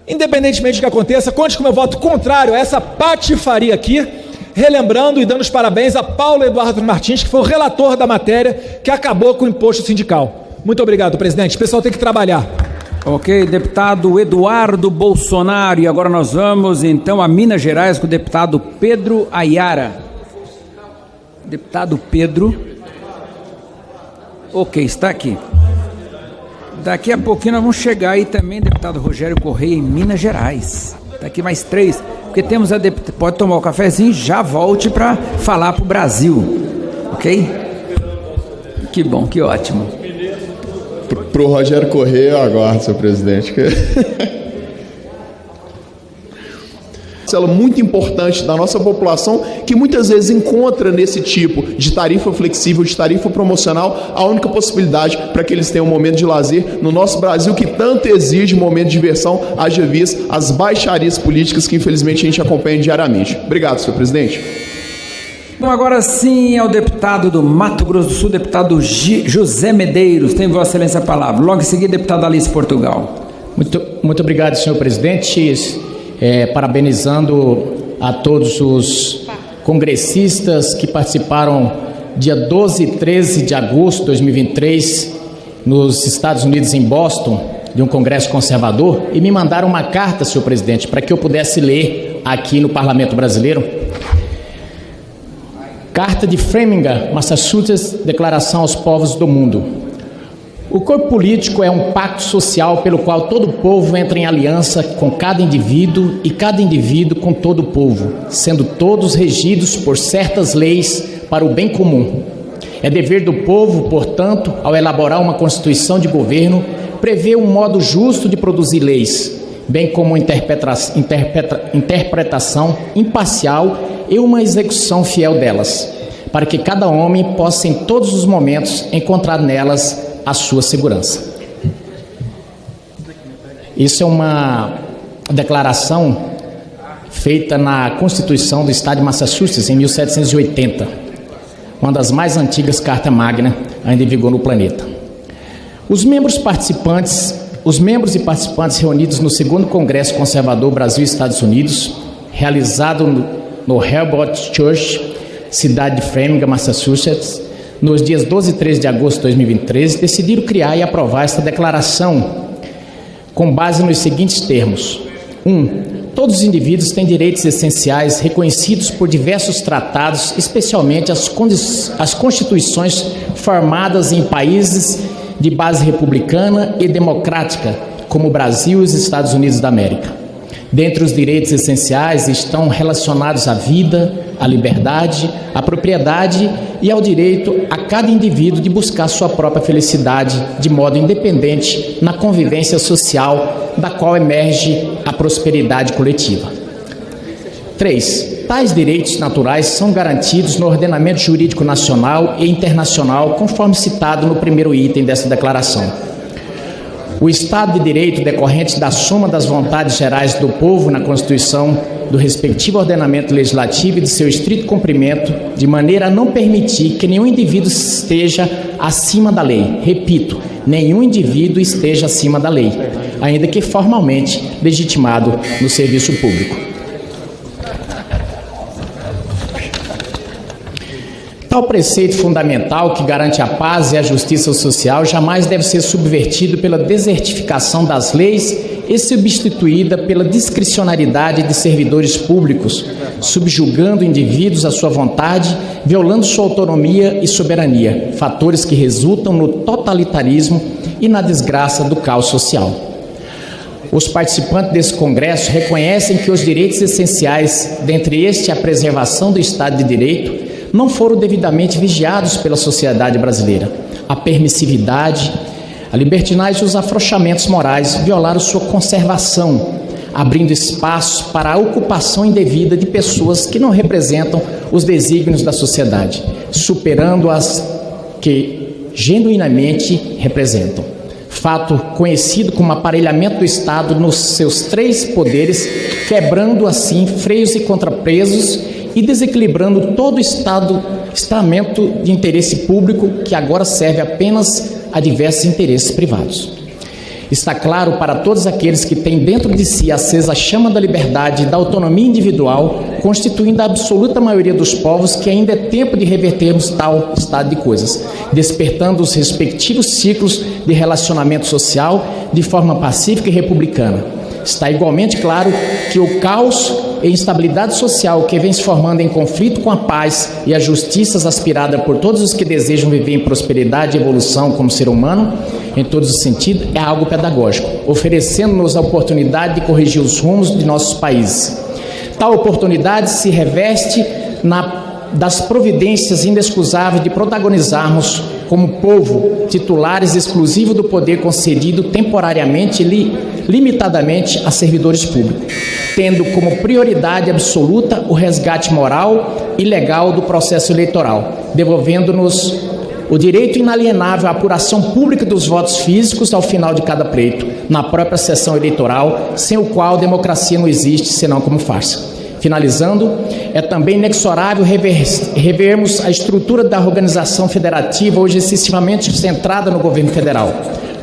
Independentemente do que aconteça, conte com o meu voto contrário a essa patifaria aqui, relembrando e dando os parabéns a Paulo Eduardo Martins, que foi o relator da matéria que acabou com o imposto sindical. Muito obrigado, presidente. O pessoal tem que trabalhar. Ok, deputado Eduardo Bolsonaro. E agora nós vamos então a Minas Gerais com o deputado Pedro Ayara. Deputado Pedro. Ok, está aqui. Daqui a pouquinho nós vamos chegar aí também, deputado Rogério Correia, em Minas Gerais. Daqui mais 3, porque temos a deputada. Pode tomar o cafezinho, já volte para falar para o Brasil, ok? Que bom, que ótimo. Para o Rogério Correia, eu aguardo, senhor presidente. parcela muito importante da nossa população que muitas vezes encontra nesse tipo de tarifa flexível, de tarifa promocional, a única possibilidade para que eles tenham um momento de lazer no nosso Brasil, que tanto exige um momento de diversão, haja vista as baixarias políticas que infelizmente a gente acompanha diariamente. Obrigado, senhor presidente. Bom, agora sim ao deputado do Mato Grosso do Sul, deputado José Medeiros. Tem Vossa Excelência a palavra. Logo em seguida, deputado Alice Portugal. Muito obrigado, senhor presidente. Parabenizando a todos os congressistas que participaram dia 12 e 13 de agosto de 2023 nos Estados Unidos, em Boston, de um congresso conservador, e me mandaram uma carta, senhor presidente, para que eu pudesse ler aqui no Parlamento Brasileiro. Carta de Framingham, Massachusetts, Declaração aos Povos do Mundo. O corpo político é um pacto social pelo qual todo povo entra em aliança com cada indivíduo e cada indivíduo com todo o povo, sendo todos regidos por certas leis para o bem comum. É dever do povo, portanto, ao elaborar uma constituição de governo, prever um modo justo de produzir leis, bem como uma interpretação imparcial e uma execução fiel delas, para que cada homem possa em todos os momentos encontrar nelas a sua segurança. Isso é uma declaração feita na Constituição do Estado de Massachusetts em 1780, uma das mais antigas cartas magnas ainda em vigor no planeta. Os membros e participantes reunidos no 2º Congresso Conservador Brasil e Estados Unidos, realizado no Hillbrook Church, cidade de Framingham, Massachusetts, nos dias 12 e 13 de agosto de 2013, decidiram criar e aprovar esta declaração com base nos seguintes termos. 1. Todos os indivíduos têm direitos essenciais reconhecidos por diversos tratados, especialmente as constituições formadas em países de base republicana e democrática, como o Brasil e os Estados Unidos da América. Dentre os direitos essenciais estão relacionados à vida, à liberdade, à propriedade e ao direito a cada indivíduo de buscar sua própria felicidade de modo independente na convivência social da qual emerge a prosperidade coletiva. 3. Tais direitos naturais são garantidos no ordenamento jurídico nacional e internacional, conforme citado no primeiro item desta declaração. O Estado de Direito decorrente da soma das vontades gerais do povo na Constituição, do respectivo ordenamento legislativo e de seu estrito cumprimento, de maneira a não permitir que nenhum indivíduo esteja acima da lei. Repito, nenhum indivíduo esteja acima da lei, ainda que formalmente legitimado no serviço público. Tal preceito fundamental que garante a paz e a justiça social jamais deve ser subvertido pela desertificação das leis e substituída pela discricionariedade de servidores públicos, subjugando indivíduos à sua vontade, violando sua autonomia e soberania, fatores que resultam no totalitarismo e na desgraça do caos social. Os participantes desse congresso reconhecem que os direitos essenciais, dentre estes a preservação do Estado de Direito, não foram devidamente vigiados pela sociedade brasileira. A permissividade, a libertinagem e os afrouxamentos morais violaram sua conservação, abrindo espaços para a ocupação indevida de pessoas que não representam os desígnios da sociedade, superando as que genuinamente representam. Fato conhecido como aparelhamento do Estado nos seus 3 poderes, quebrando assim freios e contrapesos e desequilibrando todo o estamento de interesse público que agora serve apenas a diversos interesses privados. Está claro para todos aqueles que têm dentro de si acesa a chama da liberdade e da autonomia individual, constituindo a absoluta maioria dos povos, que ainda é tempo de revertermos tal estado de coisas, despertando os respectivos ciclos de relacionamento social de forma pacífica e republicana. Está igualmente claro que o caos e instabilidade social que vem se formando em conflito com a paz e a justiça aspirada por todos os que desejam viver em prosperidade e evolução como ser humano, em todos os sentidos, é algo pedagógico, oferecendo-nos a oportunidade de corrigir os rumos de nossos países. Tal oportunidade se reveste das providências inexcusáveis de protagonizarmos como povo, titulares exclusivos do poder concedido temporariamente e limitadamente a servidores públicos, tendo como prioridade absoluta o resgate moral e legal do processo eleitoral, devolvendo-nos o direito inalienável à apuração pública dos votos físicos ao final de cada pleito, na própria sessão eleitoral, sem o qual democracia não existe, senão como farsa. Finalizando, é também inexorável revermos a estrutura da organização federativa, hoje excessivamente centrada no governo federal,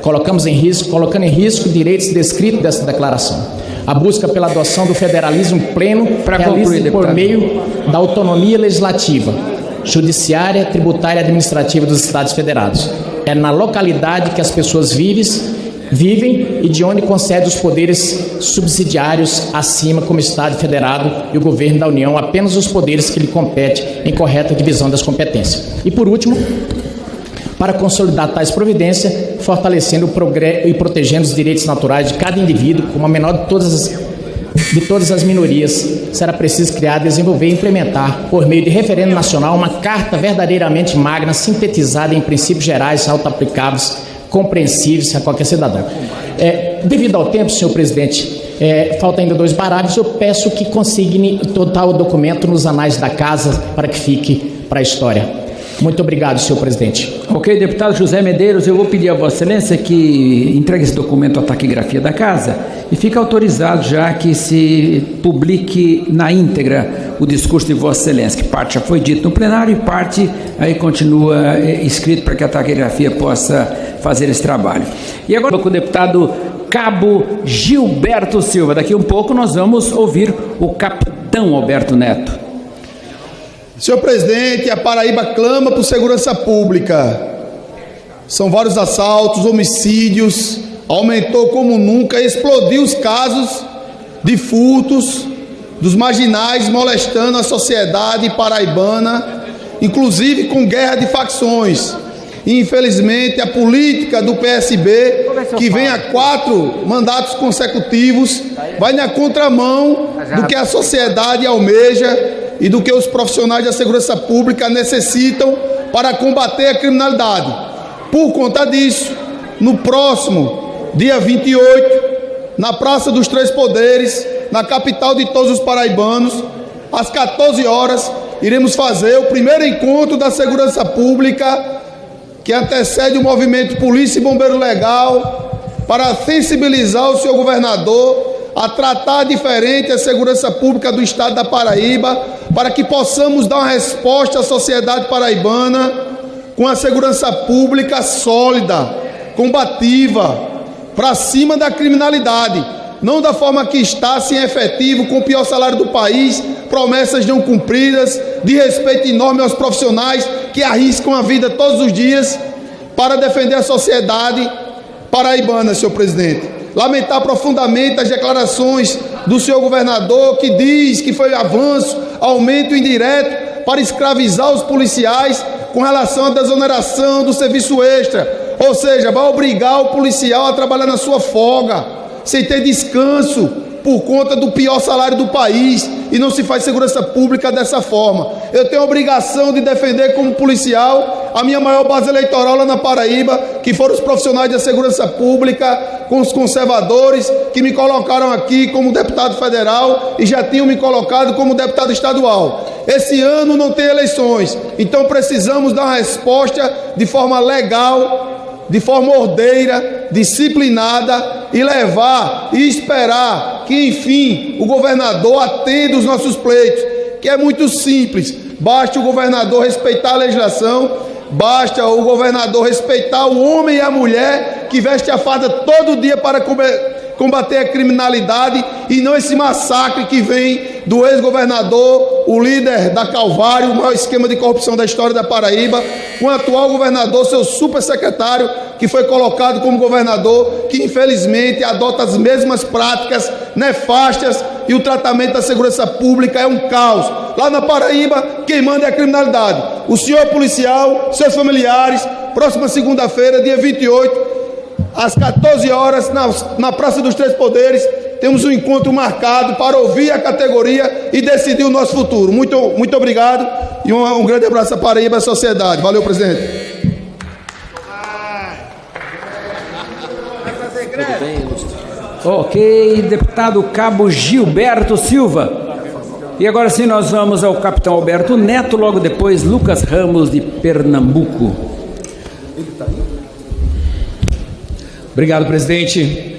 colocando em risco direitos descritos dessa declaração. A busca pela adoção do federalismo pleno realiza por meio da autonomia legislativa, judiciária, tributária e administrativa dos Estados Federados. É na localidade que as pessoas vivem e de onde concede os poderes subsidiários acima, como Estado federado e o governo da União, apenas os poderes que lhe competem em correta divisão das competências. E por último, para consolidar tais providências, fortalecendo e protegendo os direitos naturais de cada indivíduo, como a menor de todas as minorias, será preciso criar, desenvolver e implementar, por meio de referendo nacional, uma carta verdadeiramente magna, sintetizada em princípios gerais, auto-aplicáveis, compreensíveis a qualquer cidadão. Devido ao tempo, senhor presidente, falta ainda 2 parágrafos, eu peço que consigne total o documento nos anais da casa para que fique para a história. Muito obrigado, senhor presidente. Ok, deputado José Medeiros, eu vou pedir a Vossa Excelência que entregue esse documento à taquigrafia da casa e fica autorizado já que se publique na íntegra o discurso de Vossa Excelência, que parte já foi dito no plenário e parte aí continua escrito para que a taquigrafia possa fazer esse trabalho. E agora com o deputado Cabo Gilberto Silva. Daqui um pouco nós vamos ouvir o capitão Alberto Neto. Senhor presidente, a Paraíba clama por segurança pública. São vários assaltos, homicídios, aumentou como nunca, explodiu os casos de furtos dos marginais molestando a sociedade paraibana, inclusive com guerra de facções. E, infelizmente, a política do PSB, que vem a 4 mandatos consecutivos, vai na contramão do que a sociedade almeja e do que os profissionais da segurança pública necessitam para combater a criminalidade. Por conta disso, no próximo dia 28, na Praça dos Três Poderes, na capital de todos os paraibanos, às 14 horas, iremos fazer o primeiro encontro da segurança pública, que antecede o movimento Polícia e Bombeiro Legal, para sensibilizar o senhor governador a tratar diferente a segurança pública do estado da Paraíba, para que possamos dar uma resposta à sociedade paraibana com a segurança pública sólida, combativa, para cima da criminalidade, não da forma que está, sem efetivo, com o pior salário do país, promessas não cumpridas, de respeito enorme aos profissionais que arriscam a vida todos os dias para defender a sociedade paraibana, senhor presidente. Lamentar profundamente as declarações do senhor governador, que diz que foi avanço, aumento indireto para escravizar os policiais com relação à desoneração do serviço extra, ou seja, vai obrigar o policial a trabalhar na sua folga, sem ter descanso, por conta do pior salário do país, e não se faz segurança pública dessa forma. Eu tenho a obrigação de defender como policial a minha maior base eleitoral lá na Paraíba, que foram os profissionais da segurança pública, com os conservadores que me colocaram aqui como deputado federal e já tinham me colocado como deputado estadual. Esse ano não tem eleições, então precisamos dar uma resposta de forma legal, de forma ordeira, disciplinada, e levar e esperar que, enfim, o governador atenda os nossos pleitos, que é muito simples. Basta o governador respeitar a legislação, basta o governador respeitar o homem e a mulher que veste a farda todo dia para combater a criminalidade, e não esse massacre que vem do ex-governador, o líder da Calvário, o maior esquema de corrupção da história da Paraíba, com o atual governador, seu supersecretário, que foi colocado como governador, que infelizmente adota as mesmas práticas nefastas, e o tratamento da segurança pública é um caos. Lá na Paraíba, quem manda é a criminalidade. O senhor policial, seus familiares, próxima segunda-feira, dia 28, às 14 horas, na Praça dos Três Poderes, temos um encontro marcado para ouvir a categoria e decidir o nosso futuro. Muito obrigado e um grande abraço à Paraíba e à sociedade. Valeu, presidente. Ok, deputado Cabo Gilberto Silva. E agora sim nós vamos ao capitão Alberto Neto, logo depois Lucas Ramos de Pernambuco. Obrigado, presidente.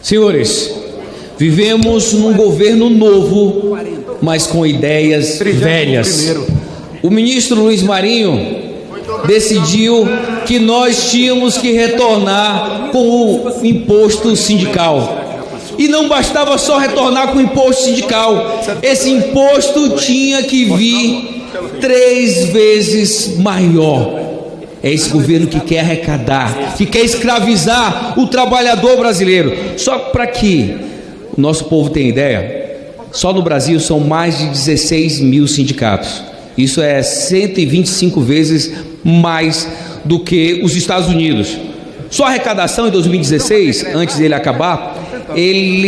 Senhores, vivemos num governo novo, mas com ideias velhas. O ministro Luiz Marinho decidiu que nós tínhamos que retornar com o imposto sindical. E não bastava só retornar com o imposto sindical, esse imposto tinha que vir 3 vezes maior. É esse governo que quer arrecadar, que quer escravizar o trabalhador brasileiro. Só para que o nosso povo tenha ideia, só no Brasil são mais de 16 mil sindicatos. Isso é 125 vezes mais do que os Estados Unidos. Só a arrecadação em 2016, antes dele acabar,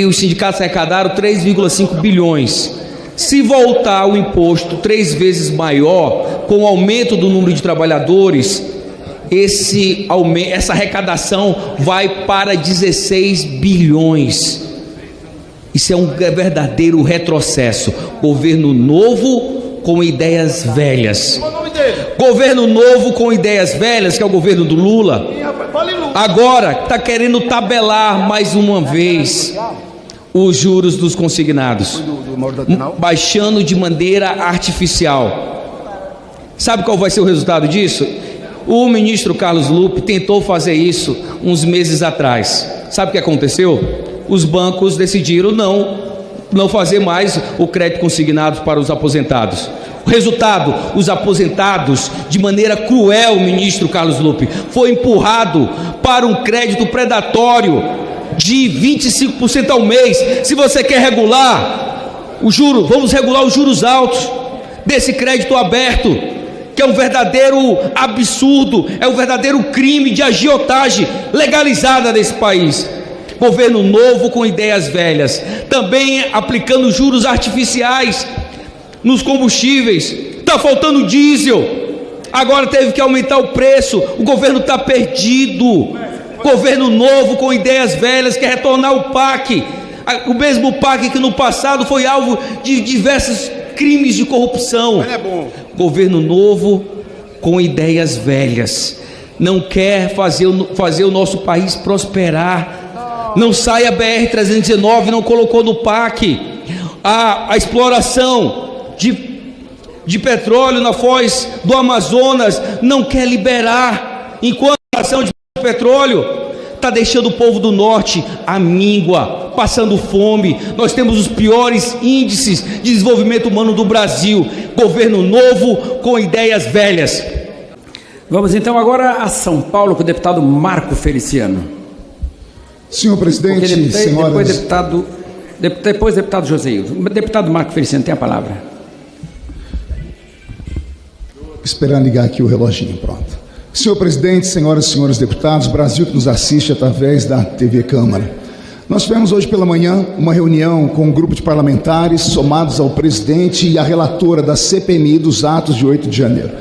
os sindicatos arrecadaram 3,5 bilhões. Se voltar o imposto 3 vezes maior, com o aumento do número de trabalhadores, essa arrecadação vai para 16 bilhões. Isso é um verdadeiro retrocesso. Governo novo com ideias velhas. Governo novo com ideias velhas, que é o governo do Lula, agora está querendo tabelar mais uma vez os juros dos consignados, baixando de maneira artificial. Sabe qual vai ser o resultado disso? O ministro Carlos Lupe tentou fazer isso uns meses atrás. Sabe o que aconteceu? Os bancos decidiram não fazer mais o crédito consignado para os aposentados. O resultado, os aposentados, de maneira cruel, o ministro Carlos Lupe, foi empurrado para um crédito predatório de 25% ao mês. Se você quer regular o juro, vamos regular os juros altos desse crédito aberto, que é um verdadeiro absurdo, é um verdadeiro crime de agiotagem legalizada nesse país. Governo novo com ideias velhas, também aplicando juros artificiais nos combustíveis. Está faltando diesel, agora teve que aumentar o preço. O governo está perdido. Governo novo com ideias velhas, quer retornar o PAC, o mesmo PAC que no passado foi alvo de diversos crimes de corrupção. Governo novo com ideias velhas, não quer fazer o nosso país prosperar. Não sai a BR-319, não colocou no PAC a exploração de petróleo na foz do Amazonas, não quer liberar, enquanto a exploração de petróleo está deixando o povo do norte à míngua, passando fome. Nós temos os piores índices de desenvolvimento humano do Brasil. Governo novo com ideias velhas. Vamos então agora a São Paulo com o deputado Marco Feliciano. Senhor presidente, senhoras... Depois deputado Joséildo. Deputado Marco Feliciano tem a palavra. Esperando ligar aqui o reloginho, pronto. Senhor presidente, senhoras e senhores deputados, Brasil que nos assiste através da TV Câmara. Nós tivemos hoje pela manhã uma reunião com um grupo de parlamentares somados ao presidente e à relatora da CPMI dos atos de 8 de janeiro.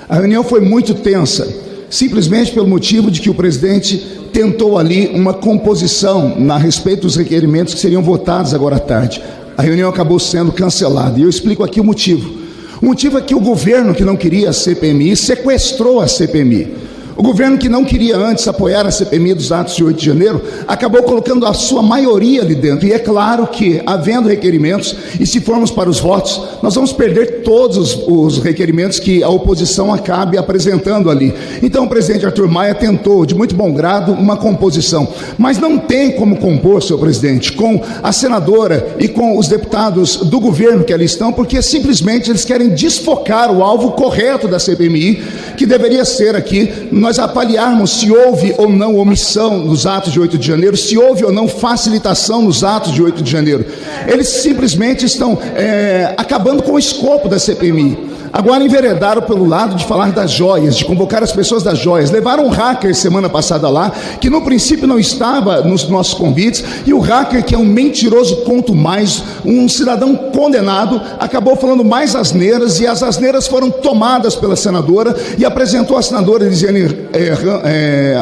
A reunião foi muito tensa, simplesmente pelo motivo de que o presidente tentou ali uma composição a respeito dos requerimentos que seriam votados agora à tarde. A reunião acabou sendo cancelada e eu explico aqui o motivo. O motivo é que o governo que não queria a CPMI sequestrou a CPMI. O governo que não queria antes apoiar a CPMI dos atos de 8 de janeiro acabou colocando a sua maioria ali dentro. E é claro que, havendo requerimentos, e se formos para os votos, nós vamos perder todos os requerimentos que a oposição acabe apresentando ali. Então o presidente Arthur Maia tentou, de muito bom grado, uma composição. Mas não tem como compor, senhor presidente, com a senadora e com os deputados do governo que ali estão, porque simplesmente eles querem desfocar o alvo correto da CPMI, que deveria ser aqui nós avaliarmos se houve ou não omissão nos atos de 8 de janeiro, se houve ou não facilitação nos atos de 8 de janeiro. Eles simplesmente estão acabando com o escopo da CPMI. Agora enveredaram pelo lado de falar das joias, de convocar as pessoas das joias. Levaram um hacker semana passada lá, que no princípio não estava nos nossos convites, e o hacker, que é um mentiroso quanto mais, um cidadão condenado, acabou falando mais asneiras, e as asneiras foram tomadas pela senadora, e apresentou a senadora Elisiane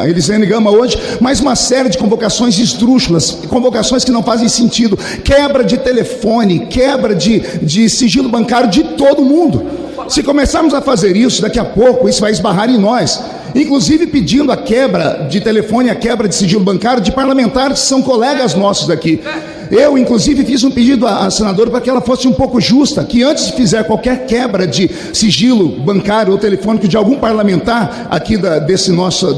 Elisiane Gama hoje, mas uma série de convocações esdrúxulas, convocações que não fazem sentido, quebra de telefone, quebra de sigilo bancário de todo mundo. Se começarmos a fazer isso, daqui a pouco isso vai esbarrar em nós, inclusive pedindo a quebra de telefone, a quebra de sigilo bancário de parlamentares que são colegas nossos daqui. Eu, inclusive, fiz um pedido à senadora para que ela fosse um pouco justa, que antes de fizer qualquer quebra de sigilo bancário ou telefônico de algum parlamentar aqui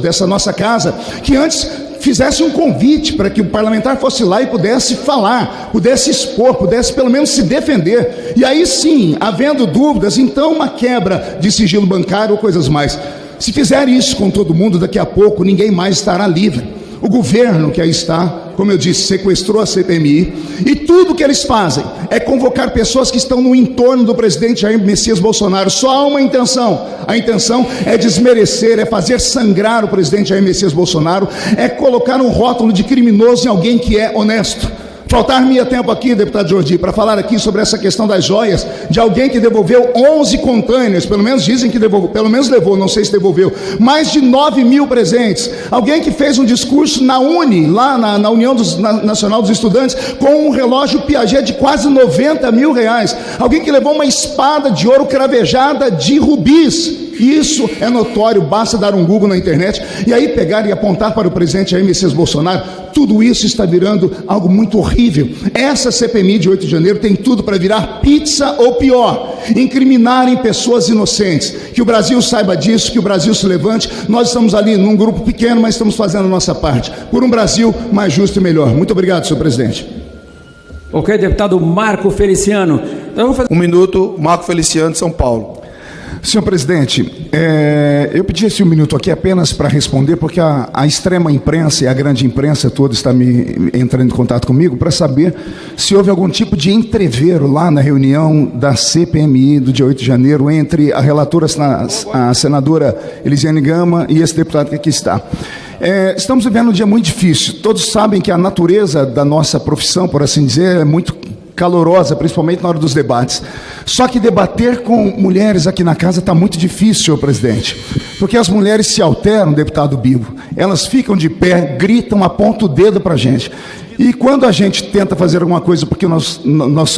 dessa nossa casa, que antes fizesse um convite para que o parlamentar fosse lá e pudesse falar, pudesse expor, pudesse pelo menos se defender. E aí sim, havendo dúvidas, então uma quebra de sigilo bancário ou coisas mais. Se fizer isso com todo mundo, daqui a pouco ninguém mais estará livre. O governo que aí está, como eu disse, sequestrou a CPMI, e tudo que eles fazem é convocar pessoas que estão no entorno do presidente Jair Messias Bolsonaro. Só há uma intenção: a intenção é desmerecer, é fazer sangrar o presidente Jair Messias Bolsonaro, é colocar um rótulo de criminoso em alguém que é honesto. Faltar-me tempo aqui, deputado Jordi, para falar aqui sobre essa questão das joias, de alguém que devolveu 11 containers, pelo menos dizem que devolveu, pelo menos levou, não sei se devolveu, mais de 9 mil presentes. Alguém que fez um discurso na UNE, lá na União Nacional dos Estudantes, com um relógio Piaget de quase 90 mil reais. Alguém que levou uma espada de ouro cravejada de rubis. Isso é notório, basta dar um Google na internet e aí pegar e apontar para o presidente Jair Messias Bolsonaro. Tudo isso está virando algo muito horrível. Essa CPMI de 8 de janeiro tem tudo para virar pizza ou pior, incriminarem pessoas inocentes. Que o Brasil saiba disso, que o Brasil se levante. Nós estamos ali num grupo pequeno, mas estamos fazendo a nossa parte por um Brasil mais justo e melhor. Muito obrigado, senhor presidente. Ok, deputado Marco Feliciano. Então, vou fazer... Um minuto, Marco Feliciano, de São Paulo. Senhor presidente, eu pedi esse um minuto aqui apenas para responder, porque a extrema imprensa e a grande imprensa toda está entrando em contato comigo para saber se houve algum tipo de entrevero lá na reunião da CPMI do dia 8 de janeiro entre a relatora, a senadora Elisiane Gama, e esse deputado que aqui está. Estamos vivendo um dia muito difícil. Todos sabem que a natureza da nossa profissão, por assim dizer, é muito calorosa, principalmente na hora dos debates. Só que debater com mulheres aqui na casa está muito difícil, senhor presidente, porque as mulheres se alteram, deputado Bibo. Elas ficam de pé, gritam, apontam o dedo para a gente. E quando a gente tenta fazer alguma coisa, porque nós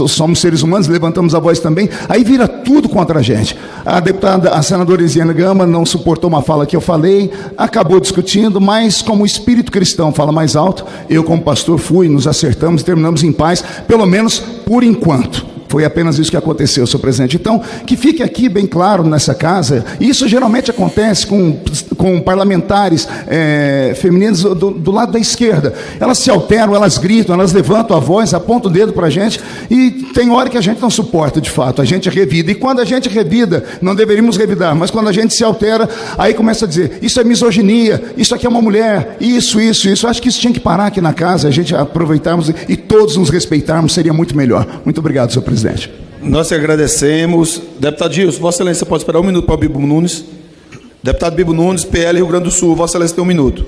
somos seres humanos, levantamos a voz também, aí vira tudo contra a gente. A senadora Elisiane Gama não suportou uma fala que eu falei, acabou discutindo, mas como o espírito cristão fala mais alto, eu como pastor fui, nos acertamos e terminamos em paz, pelo menos por enquanto. Foi apenas isso que aconteceu, senhor presidente. Então, que fique aqui bem claro nessa casa, isso geralmente acontece com parlamentares femininas do lado da esquerda. Elas se alteram, elas gritam, elas levantam a voz, apontam o dedo para a gente, e tem hora que a gente não suporta, de fato, a gente revida. E quando a gente revida, não deveríamos revidar, mas quando a gente se altera, aí começa a dizer, isso é misoginia, isso aqui é uma mulher, isso. Acho que isso tinha que parar aqui na casa, a gente aproveitarmos e todos nos respeitarmos, seria muito melhor. Muito obrigado, senhor presidente. Nós te agradecemos. Deputado Gilson, Vossa Excelência pode esperar um minuto para o Bibo Nunes. Deputado Bibo Nunes, PL Rio Grande do Sul, Vossa Excelência tem um minuto.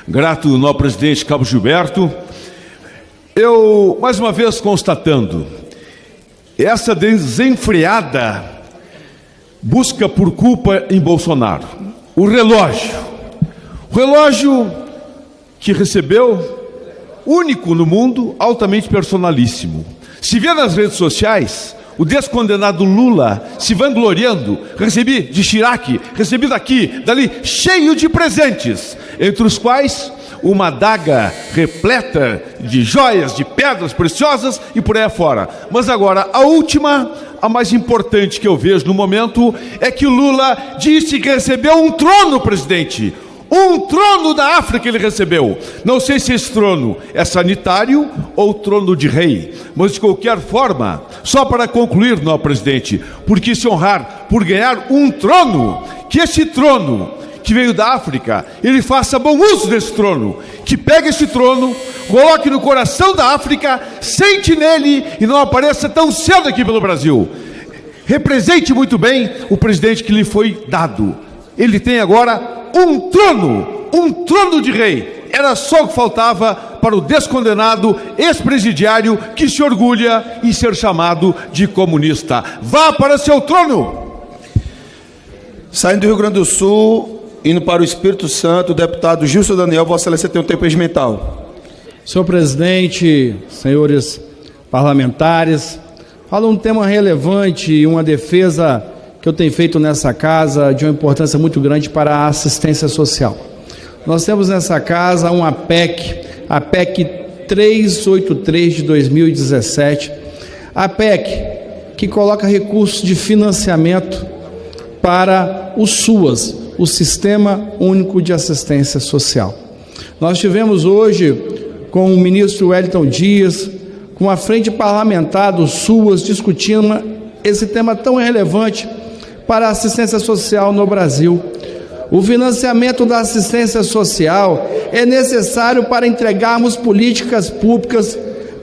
Grato, nobre presidente Cabo Gilberto. Eu, mais uma vez, constatando, essa desenfreada busca por culpa em Bolsonaro. O relógio que recebeu, único no mundo, altamente personalíssimo. Se vê nas redes sociais o descondenado Lula se vangloriando, recebi de Chirac, recebi daqui, dali, cheio de presentes, entre os quais uma adaga repleta de joias, de pedras preciosas e por aí afora. Mas agora, a última, a mais importante que eu vejo no momento, é que o Lula disse que recebeu um trono, presidente. Um trono da África ele recebeu. Não sei se esse trono é sanitário ou trono de rei, mas de qualquer forma, só para concluir, nobre presidente, por que se honrar por ganhar um trono, que esse trono que veio da África, ele faça bom uso desse trono, que pegue esse trono, coloque no coração da África, sente nele e não apareça tão cedo aqui pelo Brasil. Represente muito bem o presidente que lhe foi dado. Ele tem agora um trono de rei. Era só o que faltava para o descondenado ex-presidiário que se orgulha em ser chamado de comunista. Vá para seu trono! Saindo do Rio Grande do Sul, Indo para o Espírito Santo, deputado Gilson Daniel, Vossa Excelência tem um tempo regimental. Senhor presidente, senhores parlamentares, falo um tema relevante e uma defesa que eu tenho feito nessa casa de uma importância muito grande para a assistência social. Nós temos nessa casa uma PEC, a PEC 383 de 2017, a PEC que coloca recursos de financiamento para o SUAS, o Sistema Único de Assistência Social. Nós tivemos hoje com o ministro Wellington Dias, com a frente parlamentar do SUAS, discutindo esse tema tão relevante para a assistência social no Brasil. O financiamento da assistência social é necessário para entregarmos políticas públicas,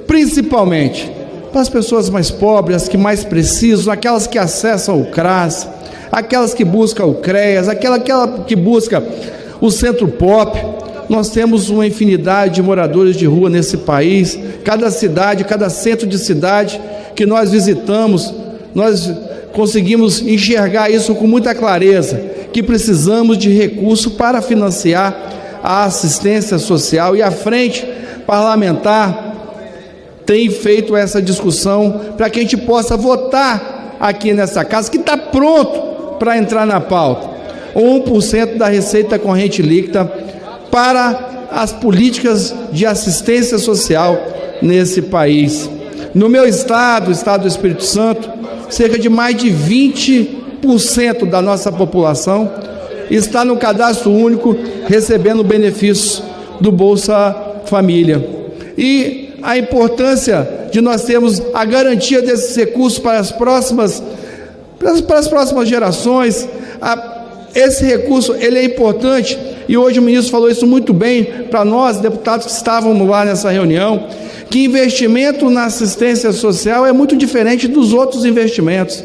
principalmente para as pessoas mais pobres, as que mais precisam, aquelas que acessam o CRAS, aquelas que buscam o CREAS, aquela que busca o Centro Pop. Nós temos uma infinidade de moradores de rua nesse país. Cada cidade, cada centro de cidade que nós visitamos, nós conseguimos enxergar isso com muita clareza, que precisamos de recurso para financiar a assistência social, e a frente parlamentar tem feito essa discussão para que a gente possa votar aqui nessa casa, que está pronto para entrar na pauta, 1% da receita corrente líquida para as políticas de assistência social nesse país. No meu estado, o estado do Espírito Santo, cerca de mais de 20% da nossa população está no cadastro único, recebendo benefícios do Bolsa Família. E a importância de nós termos a garantia desses recursos para as próximas gerações. Esse recurso, ele é importante, e hoje o ministro falou isso muito bem para nós, deputados que estávamos lá nessa reunião, que investimento na assistência social é muito diferente dos outros investimentos,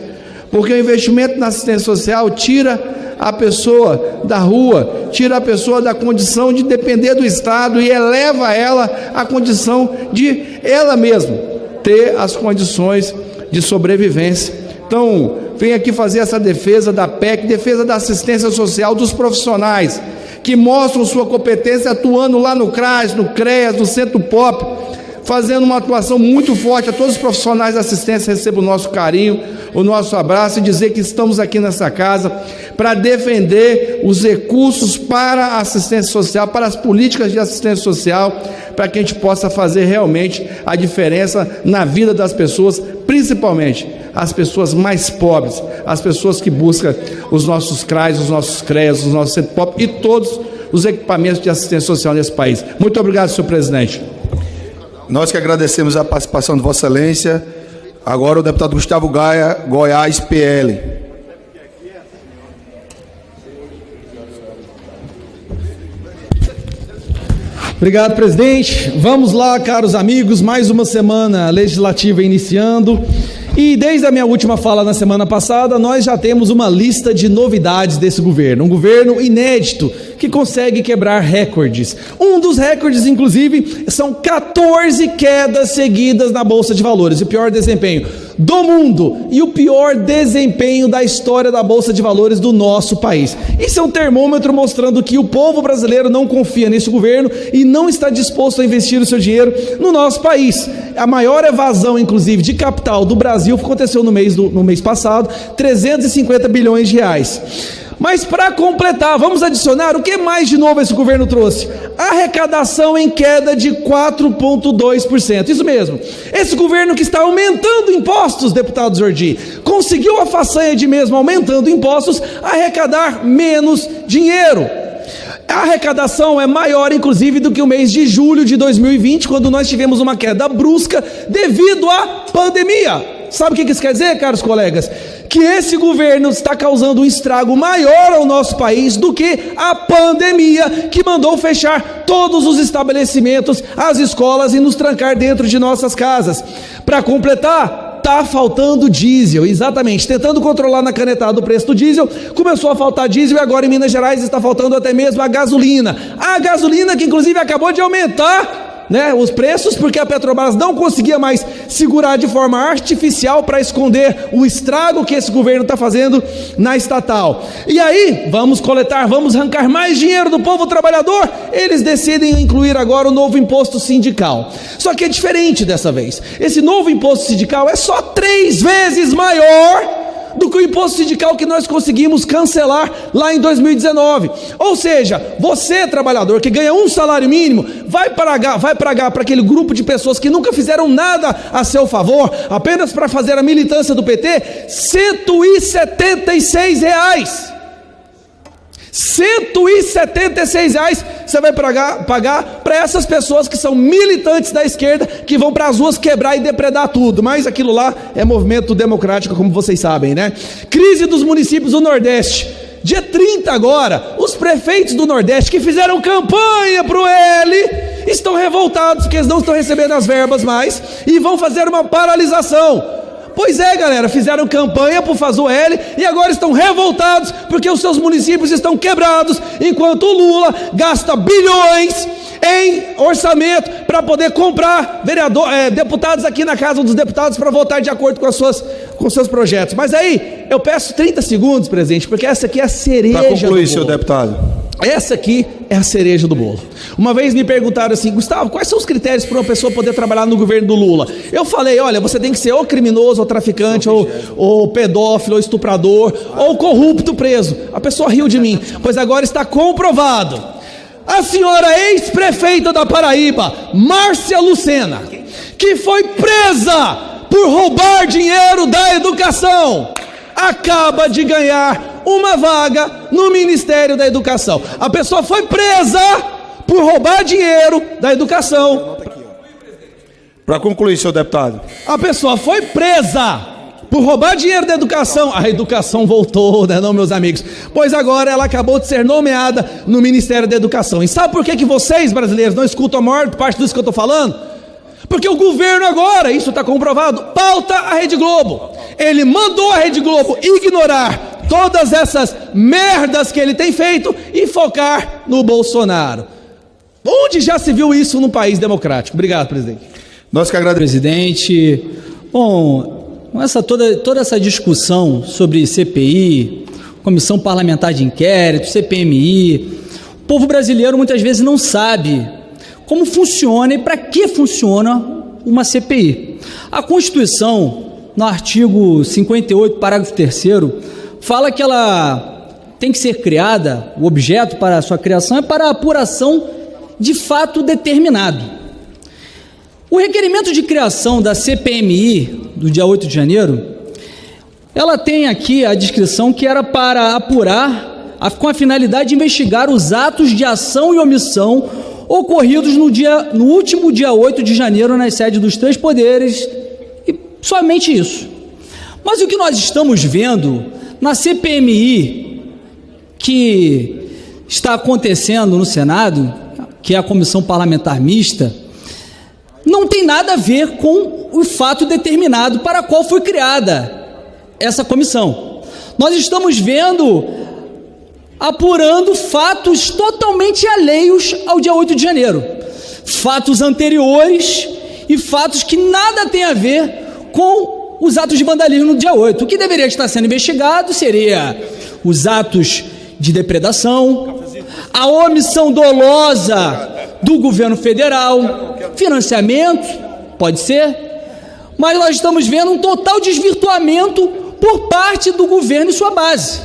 porque o investimento na assistência social tira a pessoa da rua, tira a pessoa da condição de depender do Estado e eleva ela à condição de ela mesma ter as condições de sobrevivência. Então, venho aqui fazer essa defesa da PEC, defesa da assistência social dos profissionais que mostram sua competência atuando lá no CRAS, no CREAS, no Centro Pop, fazendo uma atuação muito forte. A todos os profissionais de assistência recebam o nosso carinho, o nosso abraço, e dizer que estamos aqui nessa casa para defender os recursos para a assistência social, para as políticas de assistência social, para que a gente possa fazer realmente a diferença na vida das pessoas, principalmente as pessoas mais pobres, as pessoas que buscam os nossos CRAs, os nossos CREAS, os nossos Centro Pop e todos os equipamentos de assistência social nesse país. Muito obrigado, senhor presidente. Nós que agradecemos a participação de Vossa Excelência. Agora o deputado Gustavo Gaia, Goiás, PL. Obrigado, presidente. Vamos lá, caros amigos, mais uma semana legislativa iniciando. E desde a minha última fala na semana passada, nós já temos uma lista de novidades desse governo. Um governo inédito que consegue quebrar recordes. Um dos recordes, inclusive, são 14 quedas seguidas na Bolsa de Valores. O pior desempenho do mundo e o pior desempenho da história da Bolsa de Valores do nosso país. Isso é um termômetro mostrando que o povo brasileiro não confia nesse governo e não está disposto a investir o seu dinheiro no nosso país. A maior evasão, inclusive, de capital do Brasil aconteceu no mês passado, 350 bilhões de reais. Mas para completar, vamos adicionar o que mais de novo esse governo trouxe? Arrecadação em queda de 4,2%. Isso mesmo. Esse governo que está aumentando impostos, deputado Jordi, conseguiu a façanha de mesmo aumentando impostos, arrecadar menos dinheiro. A arrecadação é maior, inclusive, do que o mês de julho de 2020, quando nós tivemos uma queda brusca devido à pandemia. Sabe o que isso quer dizer, caros colegas? Que esse governo está causando um estrago maior ao nosso país do que a pandemia, que mandou fechar todos os estabelecimentos, as escolas e nos trancar dentro de nossas casas. Para completar, está faltando diesel, exatamente, tentando controlar na canetada o preço do diesel, começou a faltar diesel e agora em Minas Gerais está faltando até mesmo a gasolina que inclusive acabou de aumentar né, os preços, porque a Petrobras não conseguia mais segurar de forma artificial para esconder o estrago que esse governo está fazendo na estatal. E aí, vamos coletar, vamos arrancar mais dinheiro do povo trabalhador, eles decidem incluir agora o novo imposto sindical. Só que é diferente dessa vez. Esse novo imposto sindical é só 3 vezes maior do que o imposto sindical que nós conseguimos cancelar lá em 2019. Ou seja, você, trabalhador, que ganha um salário mínimo, vai pagar para aquele grupo de pessoas que nunca fizeram nada a seu favor, apenas para fazer a militância do PT, R$ 176. R$ 176 você vai pagar para essas pessoas que são militantes da esquerda, que vão para as ruas quebrar e depredar tudo. Mas aquilo lá é movimento democrático, como vocês sabem, né? Crise dos municípios do Nordeste. Dia 30 agora, os prefeitos do Nordeste que fizeram campanha para o L estão revoltados porque eles não estão recebendo as verbas mais e vão fazer uma paralisação. Pois é, galera, fizeram campanha por fazer o L e agora estão revoltados porque os seus municípios estão quebrados, enquanto o Lula gasta bilhões em orçamento para poder comprar deputados aqui na Casa dos Deputados para votar de acordo com os seus projetos. Mas aí, eu peço 30 segundos, presidente, porque essa aqui é a cereja do bolo. Para concluir, senhor deputado. Essa aqui é a cereja do bolo. Uma vez me perguntaram assim: Gustavo, quais são os critérios para uma pessoa poder trabalhar no governo do Lula? Eu falei: olha, você tem que ser ou criminoso, ou traficante, ou pedófilo, ou estuprador, ou corrupto preso. A pessoa riu de mim, pois agora está comprovado. A senhora ex-prefeita da Paraíba, Márcia Lucena, que foi presa por roubar dinheiro da educação, acaba de ganhar uma vaga no Ministério da Educação. A pessoa foi presa por roubar dinheiro da educação. Para concluir, senhor deputado. A pessoa foi presa por roubar dinheiro da educação. A educação voltou, né, não, meus amigos? Pois agora ela acabou de ser nomeada no Ministério da Educação. E sabe por que vocês, brasileiros, não escutam a maior parte disso que eu estou falando? Porque o governo agora, isso está comprovado, pauta a Rede Globo. Ele mandou a Rede Globo ignorar todas essas merdas que ele tem feito e focar no Bolsonaro. Onde já se viu isso num país democrático? Obrigado, presidente. Nós que agradecemos. Presidente, bom, toda essa discussão sobre CPI, Comissão Parlamentar de Inquérito, CPMI, o povo brasileiro muitas vezes não sabe como funciona e para que funciona uma CPI. A Constituição, no artigo 58, parágrafo 3º, fala que ela tem que ser criada, o objeto para a sua criação é para a apuração de fato determinado. O requerimento de criação da CPMI do dia 8 de janeiro, ela tem aqui a descrição que era para apurar, com a finalidade de investigar os atos de ação e omissão ocorridos no último dia 8 de janeiro nas sedes dos 3 poderes, e somente isso. Mas o que nós estamos vendo na CPMI que está acontecendo no Senado, que é a Comissão Parlamentar Mista, não tem nada a ver com o fato determinado para qual foi criada essa comissão. Nós estamos apurando fatos totalmente alheios ao dia 8 de janeiro, fatos anteriores e fatos que nada tem a ver com os atos de vandalismo no dia 8. O que deveria estar sendo investigado seria os atos de depredação, a omissão dolosa do governo federal, financiamento, pode ser, mas nós estamos vendo um total desvirtuamento por parte do governo e sua base.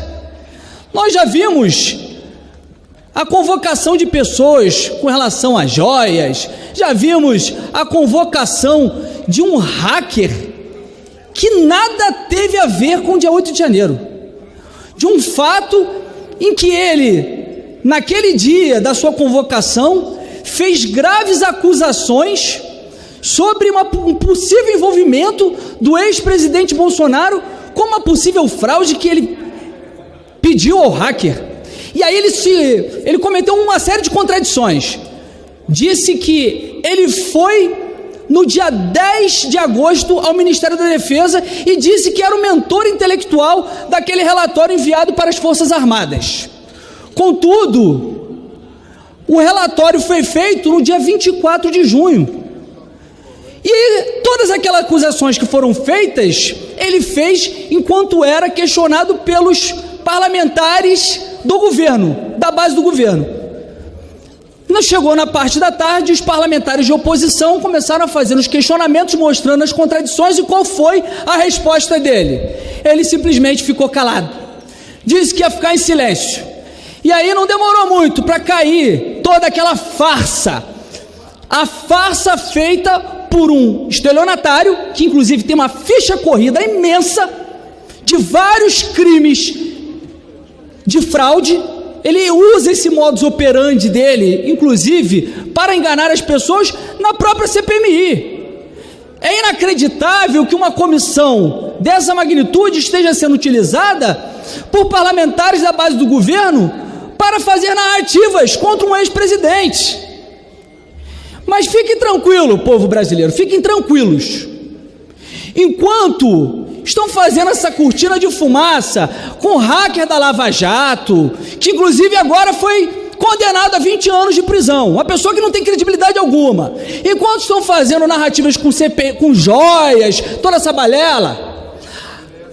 Nós já vimos a convocação de pessoas com relação a joias, já vimos a convocação de um hacker que nada teve a ver com o dia 8 de janeiro, de um fato em que ele, naquele dia da sua convocação, fez graves acusações sobre um possível envolvimento do ex-presidente Bolsonaro com uma possível fraude que ele pediu ao hacker. E aí ele cometeu uma série de contradições. Disse que ele foi no dia 10 de agosto ao Ministério da Defesa e disse que era o mentor intelectual daquele relatório enviado para as Forças Armadas. Contudo, O relatório foi feito no dia 24 de junho. E todas aquelas acusações que foram feitas, ele fez enquanto era questionado pelos parlamentares do governo, da base do governo. Não chegou na parte da tarde, os parlamentares de oposição começaram a fazer os questionamentos, mostrando as contradições, e qual foi a resposta dele? Ele simplesmente ficou calado. Disse que ia ficar em silêncio. E aí não demorou muito para cair toda aquela farsa. A farsa feita por um estelionatário, que inclusive tem uma ficha corrida imensa, de vários crimes de fraude. Ele usa esse modus operandi dele, inclusive, para enganar as pessoas na própria CPMI. É inacreditável que uma comissão dessa magnitude esteja sendo utilizada por parlamentares da base do governo para fazer narrativas contra um ex-presidente. Mas fiquem tranquilos, povo brasileiro, fiquem tranquilos. Enquanto estão fazendo essa cortina de fumaça com o hacker da Lava Jato, que inclusive agora foi condenado a 20 anos de prisão, uma pessoa que não tem credibilidade alguma. Enquanto estão fazendo narrativas com joias, toda essa balela,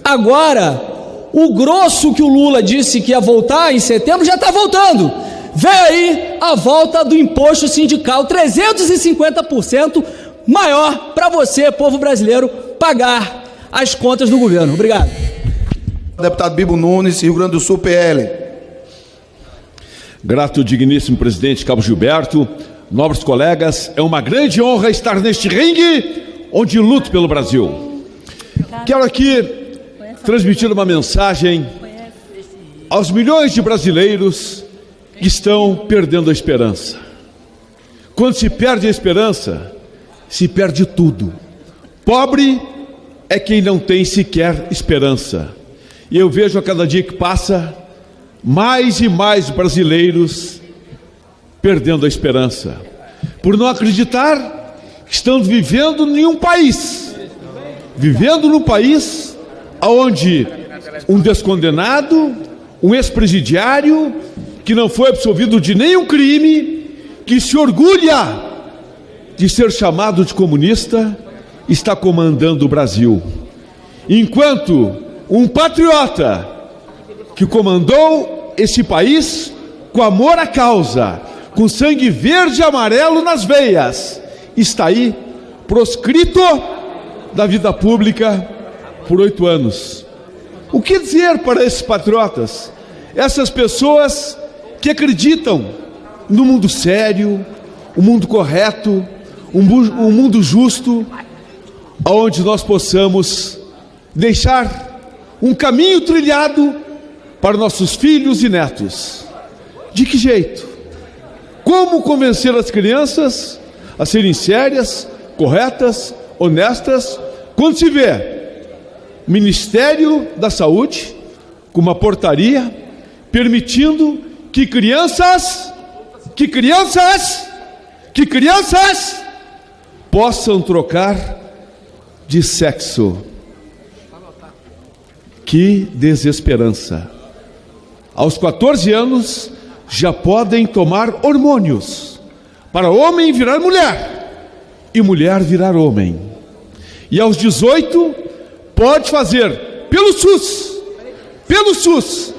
agora o grosso que o Lula disse que ia voltar em setembro já está voltando. Vem aí a volta do imposto sindical, 350% maior para você, povo brasileiro, pagar as contas do governo. Obrigado. Deputado Bibo Nunes, Rio Grande do Sul, PL. Grato, digníssimo presidente Cabo Gilberto, nobres colegas, é uma grande honra estar neste ringue onde luto pelo Brasil. Quero aqui transmitir uma mensagem aos milhões de brasileiros que estão perdendo a esperança. Quando se perde a esperança, se perde tudo. Pobre é quem não tem sequer esperança. E eu vejo a cada dia que passa, mais e mais brasileiros perdendo a esperança, por não acreditar que estão vivendo em um país, onde um descondenado, um ex-presidiário, que não foi absolvido de nenhum crime, que se orgulha de ser chamado de comunista, está comandando o Brasil. Enquanto um patriota que comandou esse país com amor à causa, com sangue verde e amarelo nas veias, está aí proscrito da vida pública por 8 anos. O que dizer para esses patriotas? Essas pessoas que acreditam no mundo sério, o mundo correto, um mundo justo, onde nós possamos deixar um caminho trilhado para nossos filhos e netos. De que jeito? Como convencer as crianças a serem sérias, corretas, honestas, quando se vê Ministério da Saúde com uma portaria permitindo que crianças possam trocar de sexo? Que desesperança! Aos 14 anos já podem tomar hormônios para homem virar mulher e mulher virar homem. E aos 18 pode fazer pelo SUS,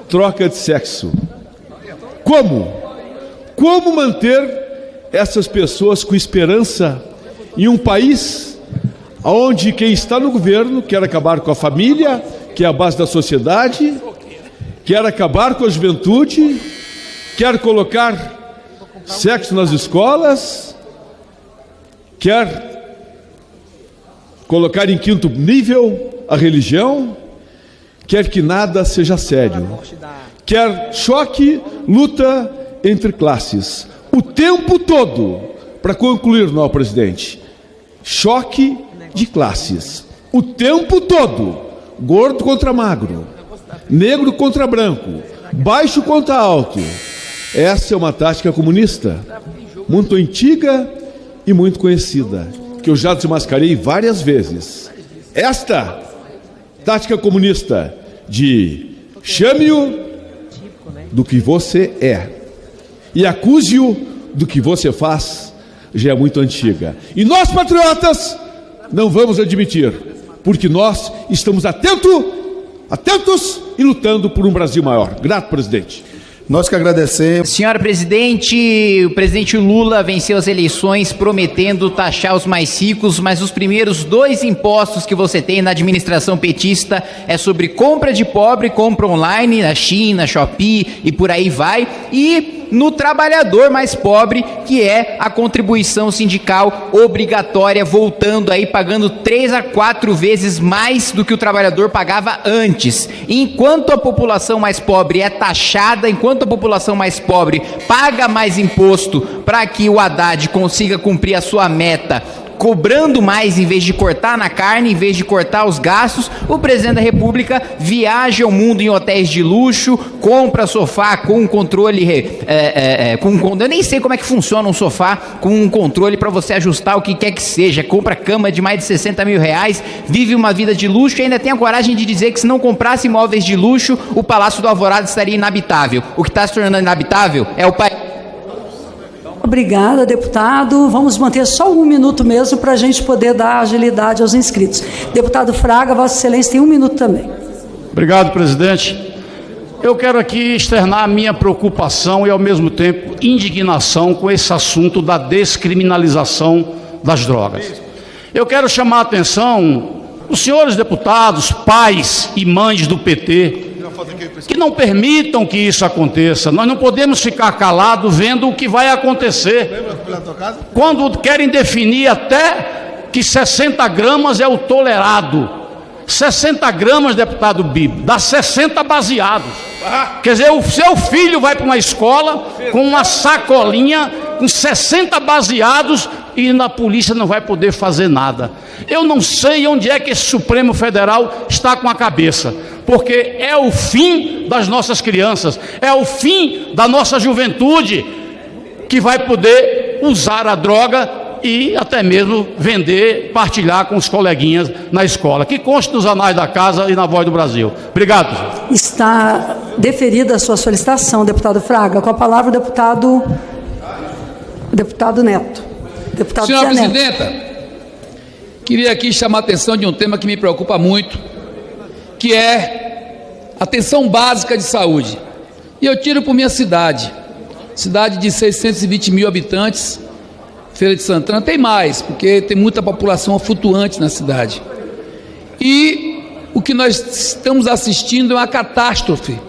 troca de sexo. Como manter essas pessoas com esperança em um país onde quem está no governo quer acabar com a família, que é a base da sociedade, quer acabar com a juventude, quer colocar sexo nas escolas, quer colocar em 5º nível a religião, quer que nada seja sério, quer choque, luta entre classes, o tempo todo. Para concluir, não, presidente, choque de classes, o tempo todo, gordo contra magro, negro contra branco, baixo contra alto. Essa é uma tática comunista, muito antiga e muito conhecida, que eu já desmascarei várias vezes. Esta tática comunista de chame-o do que você é. e acuse-o do que você faz já é muito antiga. E nós, patriotas, não vamos admitir, porque nós estamos atentos e lutando por um Brasil maior. Grato, presidente. Nós que agradecemos. Senhora presidente, o presidente Lula venceu as eleições prometendo taxar os mais ricos, mas os primeiros 2 impostos que você tem na administração petista é sobre compra de pobre, compra online, na China, Shopee e por aí vai, e no trabalhador mais pobre, que é a contribuição sindical obrigatória, voltando aí, pagando 3 a 4 vezes mais do que o trabalhador pagava antes. Enquanto a população mais pobre é taxada, enquanto a população mais pobre paga mais imposto para que o Haddad consiga cumprir a sua meta, cobrando mais em vez de cortar na carne, em vez de cortar os gastos, o presidente da República viaja o mundo em hotéis de luxo, compra sofá com um controle, eu nem sei como é que funciona um sofá com um controle para você ajustar o que quer que seja, compra cama de mais de 60 mil reais, vive uma vida de luxo e ainda tem a coragem de dizer que se não comprasse imóveis de luxo, o Palácio do Alvorada estaria inabitável. O que está se tornando inabitável é o país. Obrigada, deputado. Vamos manter só 1 minuto mesmo para a gente poder dar agilidade aos inscritos. Deputado Fraga, Vossa Excelência tem 1 minuto também. Obrigado, presidente. Eu quero aqui externar a minha preocupação e, ao mesmo tempo, indignação com esse assunto da descriminalização das drogas. Eu quero chamar a atenção os senhores deputados, pais e mães do PT, que não permitam que isso aconteça. Nós não podemos ficar calados vendo o que vai acontecer. Quando querem definir até que 60 gramas é o tolerado. 60 gramas, deputado Bibo, dá 60 baseados. Quer dizer, o seu filho vai para uma escola com uma sacolinha com 60 baseados e na polícia não vai poder fazer nada. Eu não sei onde é que esse Supremo Federal está com a cabeça, porque é o fim das nossas crianças, é o fim da nossa juventude que vai poder usar a droga e até mesmo vender, partilhar com os coleguinhas na escola. Que conste nos anais da casa e na Voz do Brasil. Obrigado, presidente. Está deferida a sua solicitação, deputado Fraga. Com a palavra o deputado Neto. Deputado Senhora Neto. presidenta, queria aqui chamar a atenção de um tema que me preocupa muito, que é a atenção básica de saúde. E eu tiro por minha cidade de 620 mil habitantes, Feira de Santana, tem mais, porque tem muita população flutuante na cidade. E o que nós estamos assistindo é uma catástrofe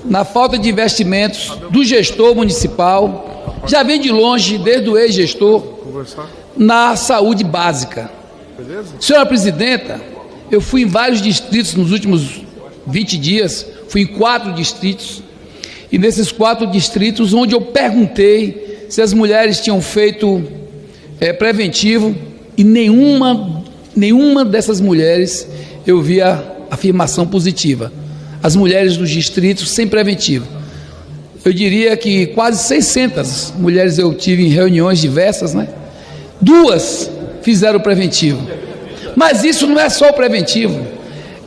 na falta de investimentos do gestor municipal, já vem de longe, desde o ex-gestor, na saúde básica. Senhora presidenta, eu fui em vários distritos nos últimos 20 dias, fui em 4 distritos, e nesses 4 distritos onde eu perguntei se as mulheres tinham feito preventivo, e nenhuma dessas mulheres eu via afirmação positiva. As mulheres dos distritos sem preventivo. Eu diria que quase 600 mulheres eu tive em reuniões diversas, né? 2 fizeram preventivo. Mas isso não é só o preventivo,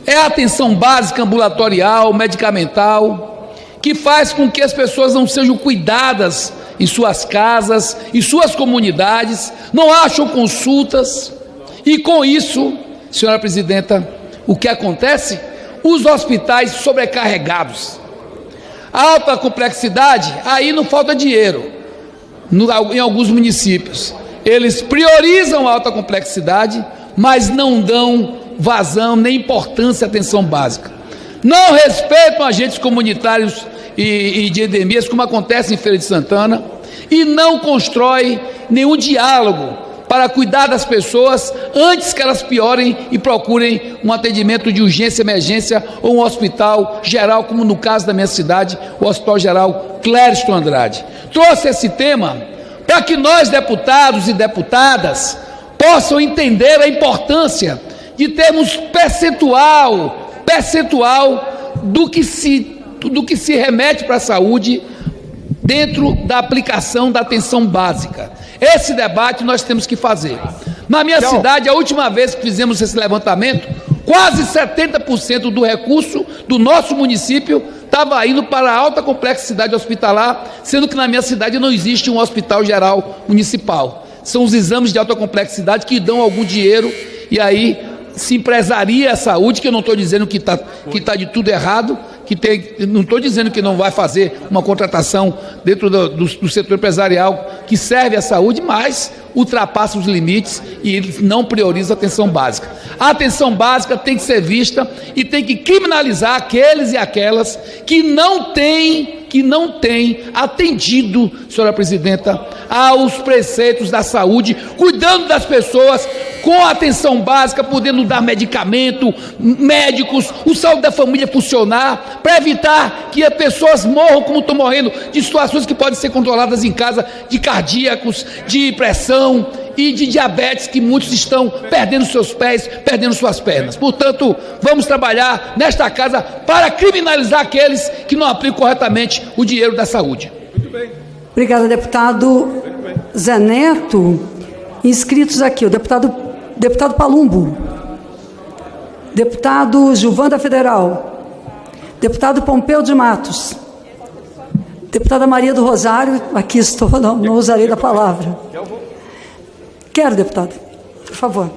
é a atenção básica ambulatorial, medicamental, que faz com que as pessoas não sejam cuidadas em suas casas, em suas comunidades, não acham consultas, e com isso, senhora presidenta, o que acontece? Os hospitais sobrecarregados. A alta complexidade, aí não falta dinheiro, em alguns municípios. Eles priorizam a alta complexidade, mas não dão vazão, nem importância à atenção básica. Não respeitam agentes comunitários e de endemias, como acontece em Feira de Santana, e não constrói nenhum diálogo para cuidar das pessoas antes que elas piorem e procurem um atendimento de urgência, emergência ou um hospital geral, como no caso da minha cidade, o Hospital Geral Clériston Andrade. Trouxe esse tema para que nós, deputados e deputadas, possam entender a importância de termos percentual do que se remete para a saúde dentro da aplicação da atenção básica. Esse debate nós temos que fazer. Na minha cidade, a última vez que fizemos esse levantamento Quase 70% do recurso do nosso município estava indo para a alta complexidade hospitalar, sendo que na minha cidade não existe um hospital geral municipal. São os exames de alta complexidade que dão algum dinheiro, e aí se empresaria a saúde, que eu não estou dizendo que tá de tudo errado, não estou dizendo que não vai fazer uma contratação dentro do setor empresarial que serve à saúde, mas ultrapassa os limites e não prioriza a atenção básica. A atenção básica tem que ser vista e tem que criminalizar aqueles e aquelas que não têm atendido, senhora presidenta, aos preceitos da saúde, cuidando das pessoas com atenção básica, podendo dar medicamento, médicos, o saúde da família funcionar, para evitar que as pessoas morram como estão morrendo, de situações que podem ser controladas em casa, de cardíacos, de pressão e de diabetes, que muitos estão perdendo seus pés, perdendo suas pernas. Portanto, vamos trabalhar nesta casa para criminalizar aqueles que não aplicam corretamente o dinheiro da saúde. Muito bem. Obrigada, deputado Zé Neto. Inscritos aqui, o deputado Palumbo, deputado Gilvan da Federal, deputado Pompeu de Matos, deputada Maria do Rosário, aqui estou, não usarei da palavra. Quero, deputado, por favor.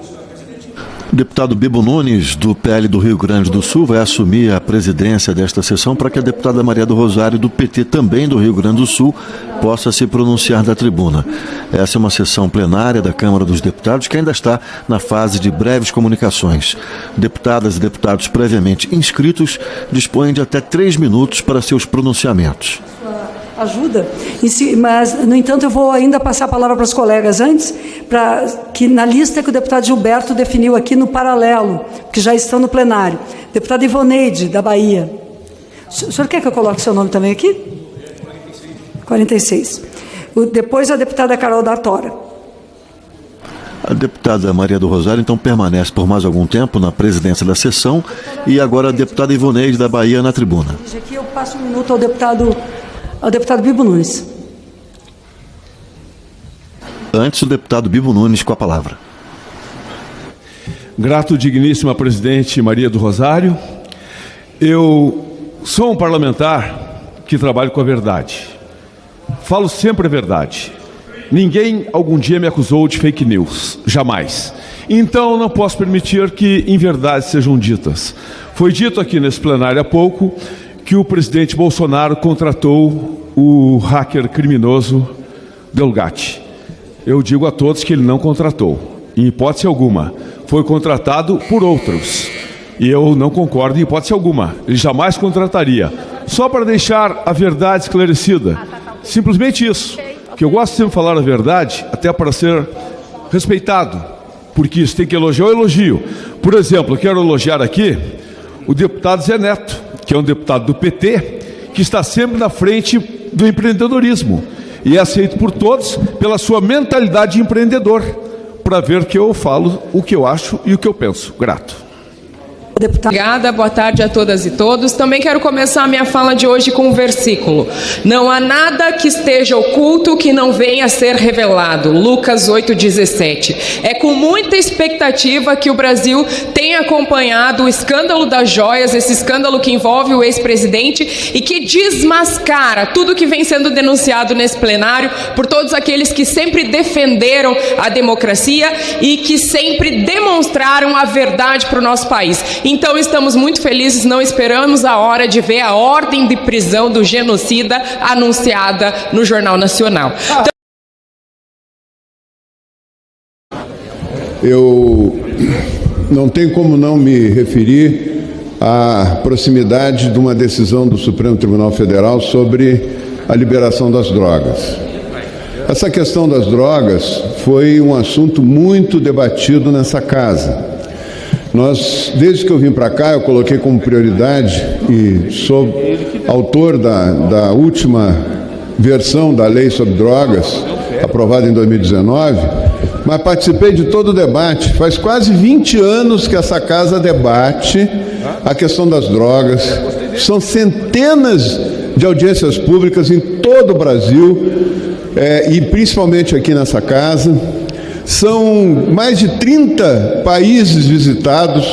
O deputado Bibo Nunes, do PL do Rio Grande do Sul, vai assumir a presidência desta sessão para que a deputada Maria do Rosário, do PT, também do Rio Grande do Sul, possa se pronunciar da tribuna. Essa é uma sessão plenária da Câmara dos Deputados que ainda está na fase de breves comunicações. Deputadas e deputados previamente inscritos dispõem de até 3 minutos para seus pronunciamentos. Ajuda, mas, no entanto, eu vou ainda passar a palavra para os colegas antes, para que na lista que o deputado Gilberto definiu aqui no paralelo, que já estão no plenário. Deputada Ivoneide, da Bahia. O senhor quer que eu coloque seu nome também aqui? 46. Depois a deputada Carol da Tora. A deputada Maria do Rosário, então, permanece por mais algum tempo na presidência da sessão, e agora a deputada Ivoneide, da Bahia, na tribuna. Aqui eu passo um minuto ao deputado Bibo Nunes. Antes, o deputado Bibo Nunes com a palavra. Grato, digníssima presidente Maria do Rosário. Eu sou um parlamentar que trabalho com a verdade. Falo sempre a verdade. Ninguém algum dia me acusou de fake news, jamais. Então não posso permitir que inverdades sejam ditas. Foi dito aqui nesse plenário há pouco que o presidente Bolsonaro contratou o hacker criminoso Delgatti. Eu digo a todos que ele não contratou, em hipótese alguma. Foi contratado por outros. E eu não concordo em hipótese alguma. Ele jamais contrataria. Só para deixar a verdade esclarecida. Simplesmente isso. Que eu gosto sempre de falar a verdade, até para ser respeitado. Porque isso tem que elogiar, eu elogio. Por exemplo, eu quero elogiar aqui o deputado Zé Neto, que é um deputado do PT, que está sempre na frente do empreendedorismo e é aceito por todos pela sua mentalidade de empreendedor, para ver que eu falo o que eu acho e o que eu penso. Grato. Obrigada, boa tarde a todas e todos. Também quero começar a minha fala de hoje com um versículo. Não há nada que esteja oculto que não venha a ser revelado. Lucas 8,17. É com muita expectativa que o Brasil tem acompanhado o escândalo das joias, esse escândalo que envolve o ex-presidente e que desmascara tudo que vem sendo denunciado nesse plenário por todos aqueles que sempre defenderam a democracia e que sempre demonstraram a verdade para o nosso país. Então estamos muito felizes, não esperamos a hora de ver a ordem de prisão do genocida anunciada no Jornal Nacional. Eu não tenho como não me referir à proximidade de uma decisão do Supremo Tribunal Federal sobre a liberação das drogas. Essa questão das drogas foi um assunto muito debatido nessa casa. Desde que eu vim para cá, eu coloquei como prioridade, e sou autor da última versão da lei sobre drogas, aprovada em 2019, mas participei de todo o debate. Faz quase 20 anos que essa casa debate a questão das drogas. São centenas de audiências públicas em todo o Brasil, e principalmente aqui nessa casa. São mais de 30 países visitados.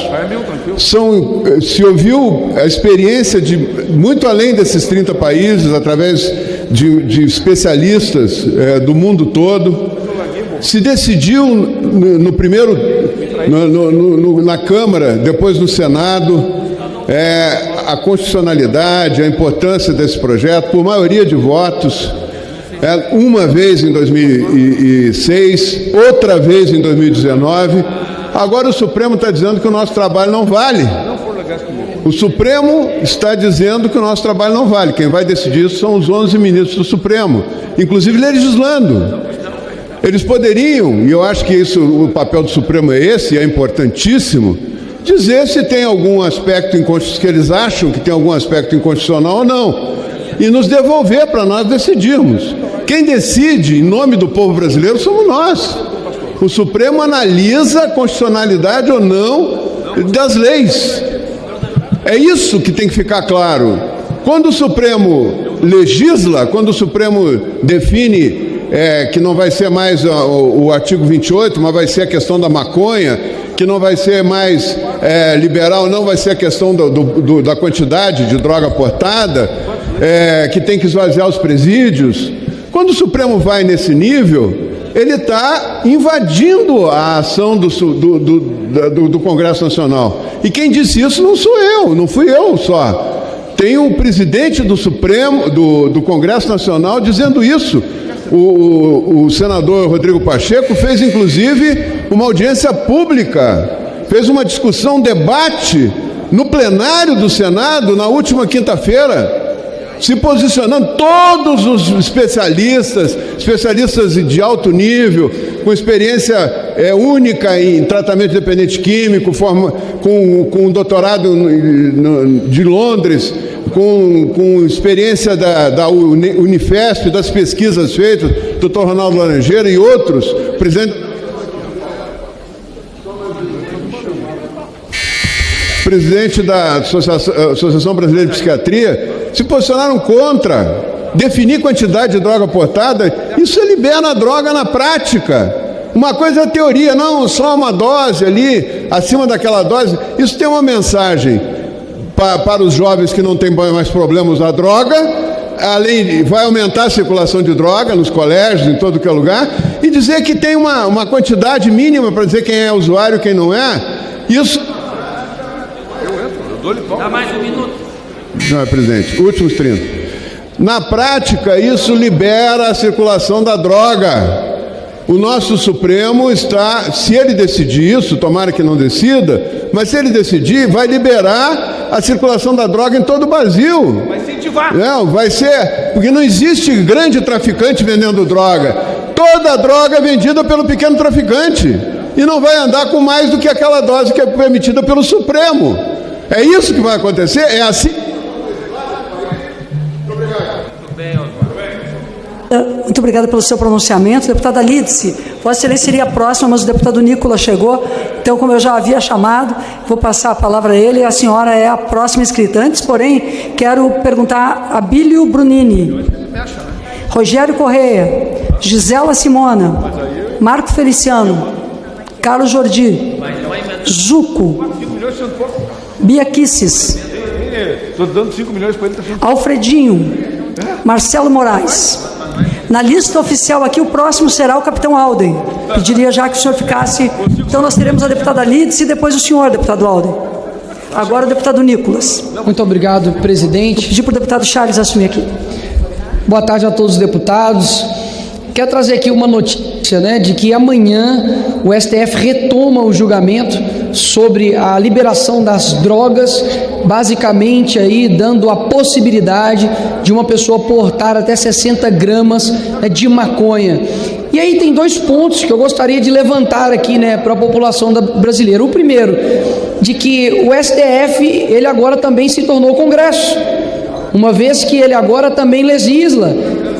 se ouviu a experiência de muito além desses 30 países, através de especialistas do mundo todo. Se decidiu na Câmara, depois no Senado, a constitucionalidade, a importância desse projeto, por maioria de votos, uma vez em 2006, outra vez em 2019. Agora o Supremo está dizendo que o nosso trabalho não vale. O Supremo está dizendo que o nosso trabalho não vale. Quem vai decidir isso são os 11 ministros do Supremo, inclusive legislando. Eles poderiam, e eu acho que o papel do Supremo é esse, e é importantíssimo, dizer se tem algum aspecto inconstitucional, que eles acham que tem algum aspecto inconstitucional ou não, e nos devolver para nós decidirmos. Quem decide em nome do povo brasileiro somos nós. O Supremo analisa a constitucionalidade ou não das leis. É isso que tem que ficar claro. Quando o Supremo legisla, quando o Supremo define que não vai ser mais o artigo 28, mas vai ser a questão da maconha, que não vai ser mais liberal, não vai ser a questão da quantidade de droga portada, que tem que esvaziar os presídios. Quando o Supremo vai nesse nível, ele está invadindo a ação do Congresso Nacional. E quem disse isso não sou eu, não fui eu só. Tem o presidente do Supremo, do Congresso Nacional, dizendo isso. O senador Rodrigo Pacheco fez, inclusive, uma audiência pública, fez uma discussão, um debate no plenário do Senado na última quinta-feira, se posicionando todos os especialistas de alto nível, com experiência única em tratamento dependente químico, com doutorado de Londres, com experiência da Unifesp, das pesquisas feitas, Dr. Ronaldo Laranjeira e outros, presidente da Associação Brasileira de Psiquiatria, se posicionaram contra definir quantidade de droga portada. Isso libera a droga na prática. Uma coisa é a teoria, não, só uma dose ali, acima daquela dose. Isso tem uma mensagem para os jovens que não têm mais problemas da droga, além vai aumentar a circulação de droga nos colégios, em todo que é lugar, e dizer que tem uma quantidade mínima para dizer quem é usuário e quem não é. Isso... Dá mais um minuto. Não, presidente, últimos 30. Na prática, isso libera a circulação da droga. O nosso Supremo está, se ele decidir isso, tomara que não decida, mas se ele decidir, vai liberar a circulação da droga em todo o Brasil. Vai incentivar. Não, vai ser, porque não existe grande traficante vendendo droga. Toda droga é vendida pelo pequeno traficante e não vai andar com mais do que aquela dose que é permitida pelo Supremo. É isso que vai acontecer? É assim? Muito obrigada pelo seu pronunciamento. Deputada Lídice, Vossa Excelência seria a próxima, mas o deputado Nicola chegou, então, como eu já havia chamado, vou passar a palavra a ele, a senhora é a próxima inscrita. Antes, porém, quero perguntar a Bílio Brunini, Rogério Correia, Gisela Simona, Marco Feliciano, Carlos Jordi, Juco, Bia Kisses, Estou dando 5 milhões para ele. Alfredinho, Marcelo Moraes. Na lista oficial aqui, o próximo será o capitão Alden. Pediria já que o senhor ficasse. Então nós teremos a deputada Lídice e depois o senhor, deputado Alden. Agora o deputado Nicolas. Muito obrigado, presidente. Vou pedir para o deputado Charles assumir aqui. Boa tarde a todos os deputados. Quero trazer aqui uma notícia, de que amanhã o STF retoma o julgamento sobre a liberação das drogas, basicamente aí dando a possibilidade de uma pessoa portar até 60 gramas de maconha. E aí tem dois pontos que eu gostaria de levantar aqui, para a população brasileira. O primeiro, de que o STF, ele agora também se tornou Congresso, uma vez que ele agora também legisla.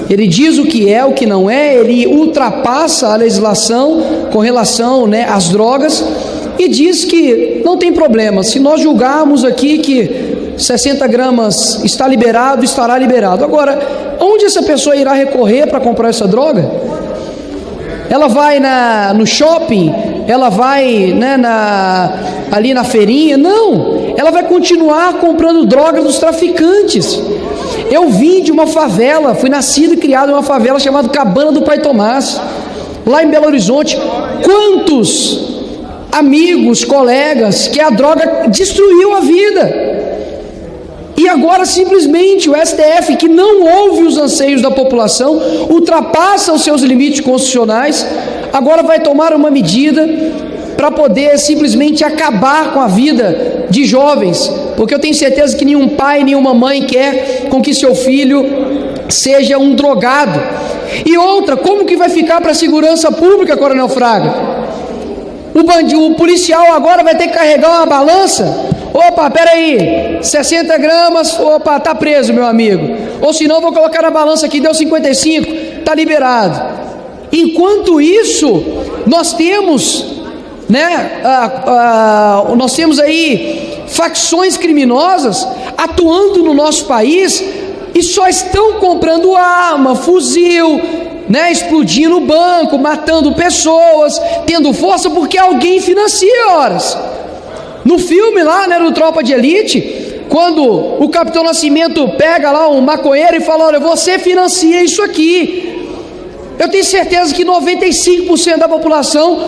Ele diz o que é, o que não é, ele ultrapassa a legislação com relação às drogas e diz que não tem problema. Se nós julgarmos aqui que 60 gramas está liberado, estará liberado. Agora, onde essa pessoa irá recorrer para comprar essa droga? Ela vai no shopping, ela vai, né, ali na feirinha. Não, ela vai continuar comprando drogas dos traficantes. Eu vim de uma favela, fui nascido e criado em uma favela chamada Cabana do Pai Tomás, lá em Belo Horizonte. Quantos amigos, colegas, que a droga destruiu a vida? E agora simplesmente o STF, que não ouve os anseios da população, ultrapassa os seus limites constitucionais, agora vai tomar uma medida para poder simplesmente acabar com a vida de jovens, porque eu tenho certeza que nenhum pai, nenhuma mãe quer com que seu filho seja um drogado. E outra, como que vai ficar para a segurança pública, Coronel Fraga? O policial agora vai ter que carregar uma balança. Opa, peraí, 60 gramas, opa, tá preso, meu amigo. Ou senão vou colocar na balança aqui, deu 55, tá liberado. Enquanto isso, nós temos, né, nós temos aí facções criminosas atuando no nosso país e só estão comprando arma, fuzil, né, explodindo o banco, matando pessoas, tendo força porque alguém financia, horas. No filme lá, né, do Tropa de Elite, quando o Capitão Nascimento pega lá um maconheiro e fala: olha, você financia isso aqui. Eu tenho certeza que 95% da população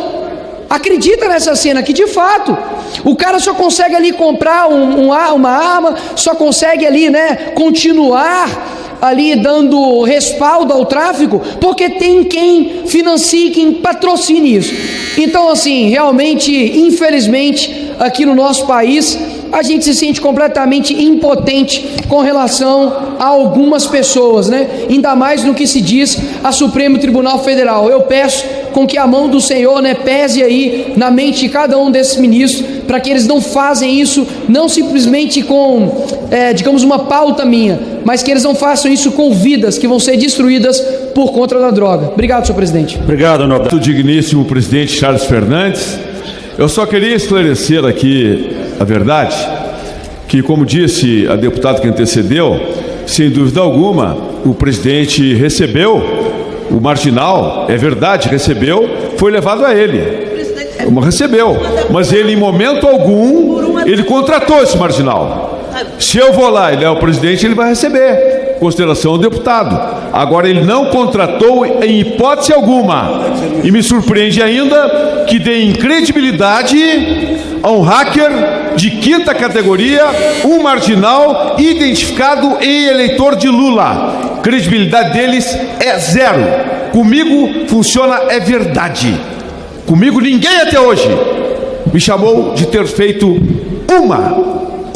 acredita nessa cena, que de fato o cara só consegue ali comprar uma arma, só consegue ali, né, continuar ali dando respaldo ao tráfico, porque tem quem financie, quem patrocine isso. Então, assim, realmente, infelizmente, aqui no nosso país, a gente se sente completamente impotente com relação a algumas pessoas, né? Ainda mais no que se diz a Supremo Tribunal Federal. Eu peço com que a mão do Senhor, né, pese aí na mente de cada um desses ministros, para que eles não fazem isso, não simplesmente com, digamos, uma pauta minha, mas que eles não façam isso com vidas que vão ser destruídas por conta da droga. Obrigado, senhor presidente. Obrigado, nobre. Digníssimo presidente Charles Fernandes. Eu só queria esclarecer aqui a verdade, que, como disse a deputada que antecedeu, sem dúvida alguma, o presidente recebeu o marginal, é verdade, recebeu, foi levado a ele. Recebeu, mas ele, em momento algum, ele contratou esse marginal. Se eu vou lá, ele é o presidente, ele vai receber, consideração do deputado. Agora, ele não contratou em hipótese alguma. E me surpreende ainda que dê incredibilidade a um hacker de 5ª categoria, um marginal identificado em eleitor de Lula. Credibilidade deles é zero. Comigo funciona, é verdade. Comigo ninguém até hoje me chamou de ter feito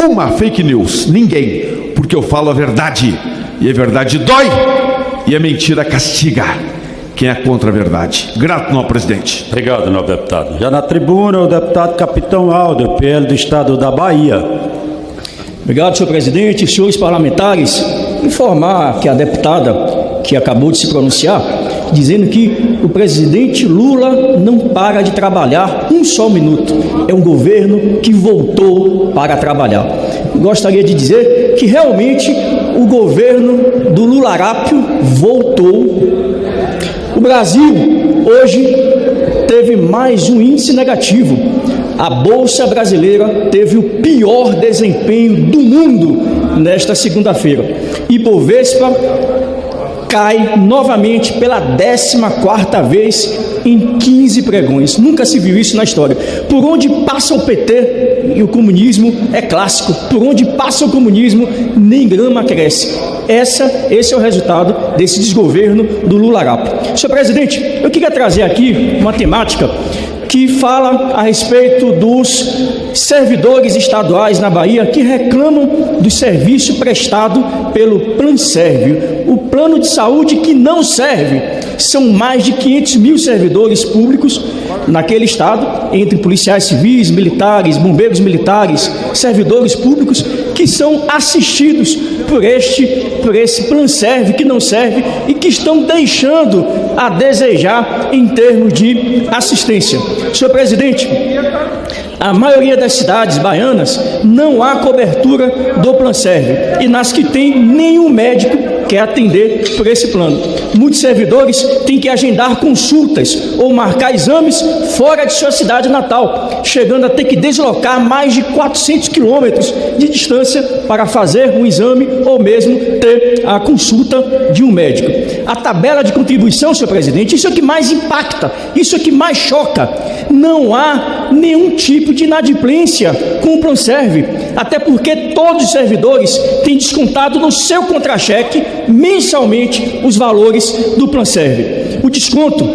uma fake news. Ninguém, porque eu falo a verdade. E a verdade dói, e a mentira castiga quem é contra a verdade. Grato, nobre presidente. Obrigado, nobre deputado. Já na tribuna, o deputado Capitão Aldo, PL do Estado da Bahia. Obrigado, senhor presidente. Senhores parlamentares, informar que a deputada que acabou de se pronunciar, dizendo que o presidente Lula não para de trabalhar um só minuto. É um governo que voltou para trabalhar. Gostaria de dizer que realmente o governo do Lularápio voltou. O Brasil hoje teve mais um índice negativo. A Bolsa Brasileira teve o pior desempenho do mundo nesta segunda-feira. Ibovespa cai novamente pela 14ª vez em 15 pregões. Nunca se viu isso na história. Por onde passa o PT e o comunismo é clássico. Por onde passa o comunismo, nem grama cresce. Esse é o resultado desse desgoverno do Lularápio. Senhor presidente, eu queria trazer aqui uma temática que fala a respeito dos servidores estaduais na Bahia que reclamam do serviço prestado pelo Planserve, o plano de saúde que não serve. São mais de 500 mil servidores públicos naquele estado, entre policiais civis, militares, bombeiros militares, servidores públicos que são assistidos por esse Planserve que não serve e que estão deixando a desejar em termos de assistência. Senhor presidente, a maioria das cidades baianas não há cobertura do Planserve e nas que tem nenhum médico quer atender por esse plano. Muitos servidores têm que agendar consultas ou marcar exames fora de sua cidade natal, chegando a ter que deslocar mais de 400 quilômetros de distância para fazer um exame ou mesmo ter a consulta de um médico. A tabela de contribuição, senhor presidente, isso é o que mais impacta, isso é o que mais choca. Não há nenhum tipo de inadimplência com o Pronserve, até porque todos os servidores têm descontado no seu contra-cheque mensalmente os valores do Pronserve. O desconto,